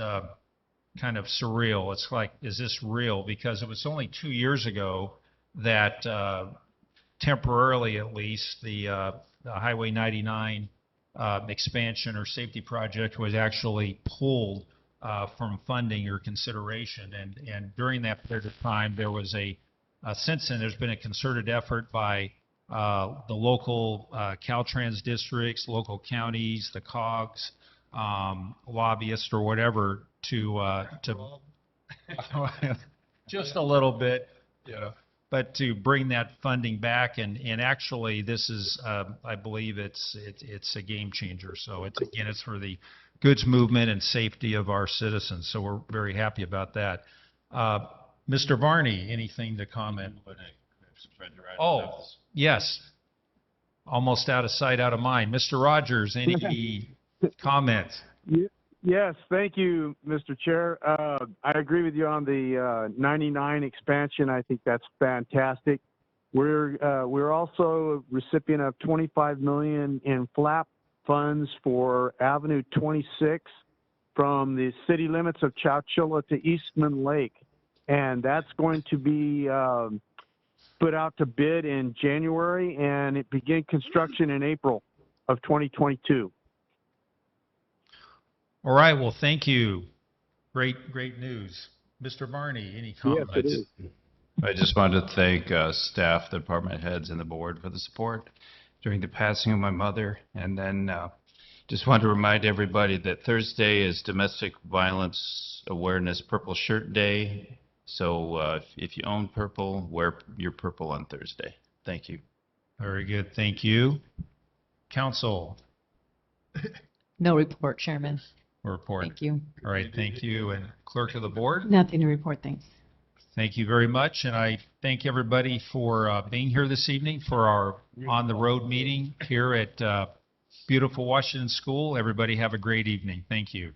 kind of surreal. It's like, is this real? Because it was only 2 years ago that temporarily, at least, the Highway 99 expansion or safety project was actually pulled from funding or consideration. And during that period of time, there was since then, there's been a concerted effort by the local Caltrans districts, local counties, the COGS, lobbyists or whatever to just a little bit, but to bring that funding back. And actually, this is, I believe it's a game changer. So it's for the goods movement and safety of our citizens. So we're very happy about that. Mr. Varney, anything to comment? Oh, yes. Almost out of sight, out of mind. Mr. Rogers, any comments?
Yes, thank you, Mr. Chair. I agree with you on the 99 expansion. I think that's fantastic. We're also a recipient of $25 million in FLAP funds for Avenue 26 from the city limits of Chowchilla to Eastman Lake. And that's going to be put out to bid in January, and it begin construction in April of 2022.
All right. Well, thank you. Great news. Mr. Barney, any comments?
Yes, it is.
I just wanted to thank staff, the department heads, and the board for the support during the passing of my mother. And then just wanted to remind everybody that Thursday is Domestic Violence Awareness Purple Shirt Day. So if you own purple, wear your purple on Thursday. Thank you.
Very good. Thank you. Council.
No report, Chairman.
Report.
Thank you.
All right. Thank you. And clerk of the board.
Nothing to report, thanks.
Thank you very much. And I thank everybody for being here this evening for our on the road meeting here at beautiful Washington School. Everybody have a great evening. Thank you.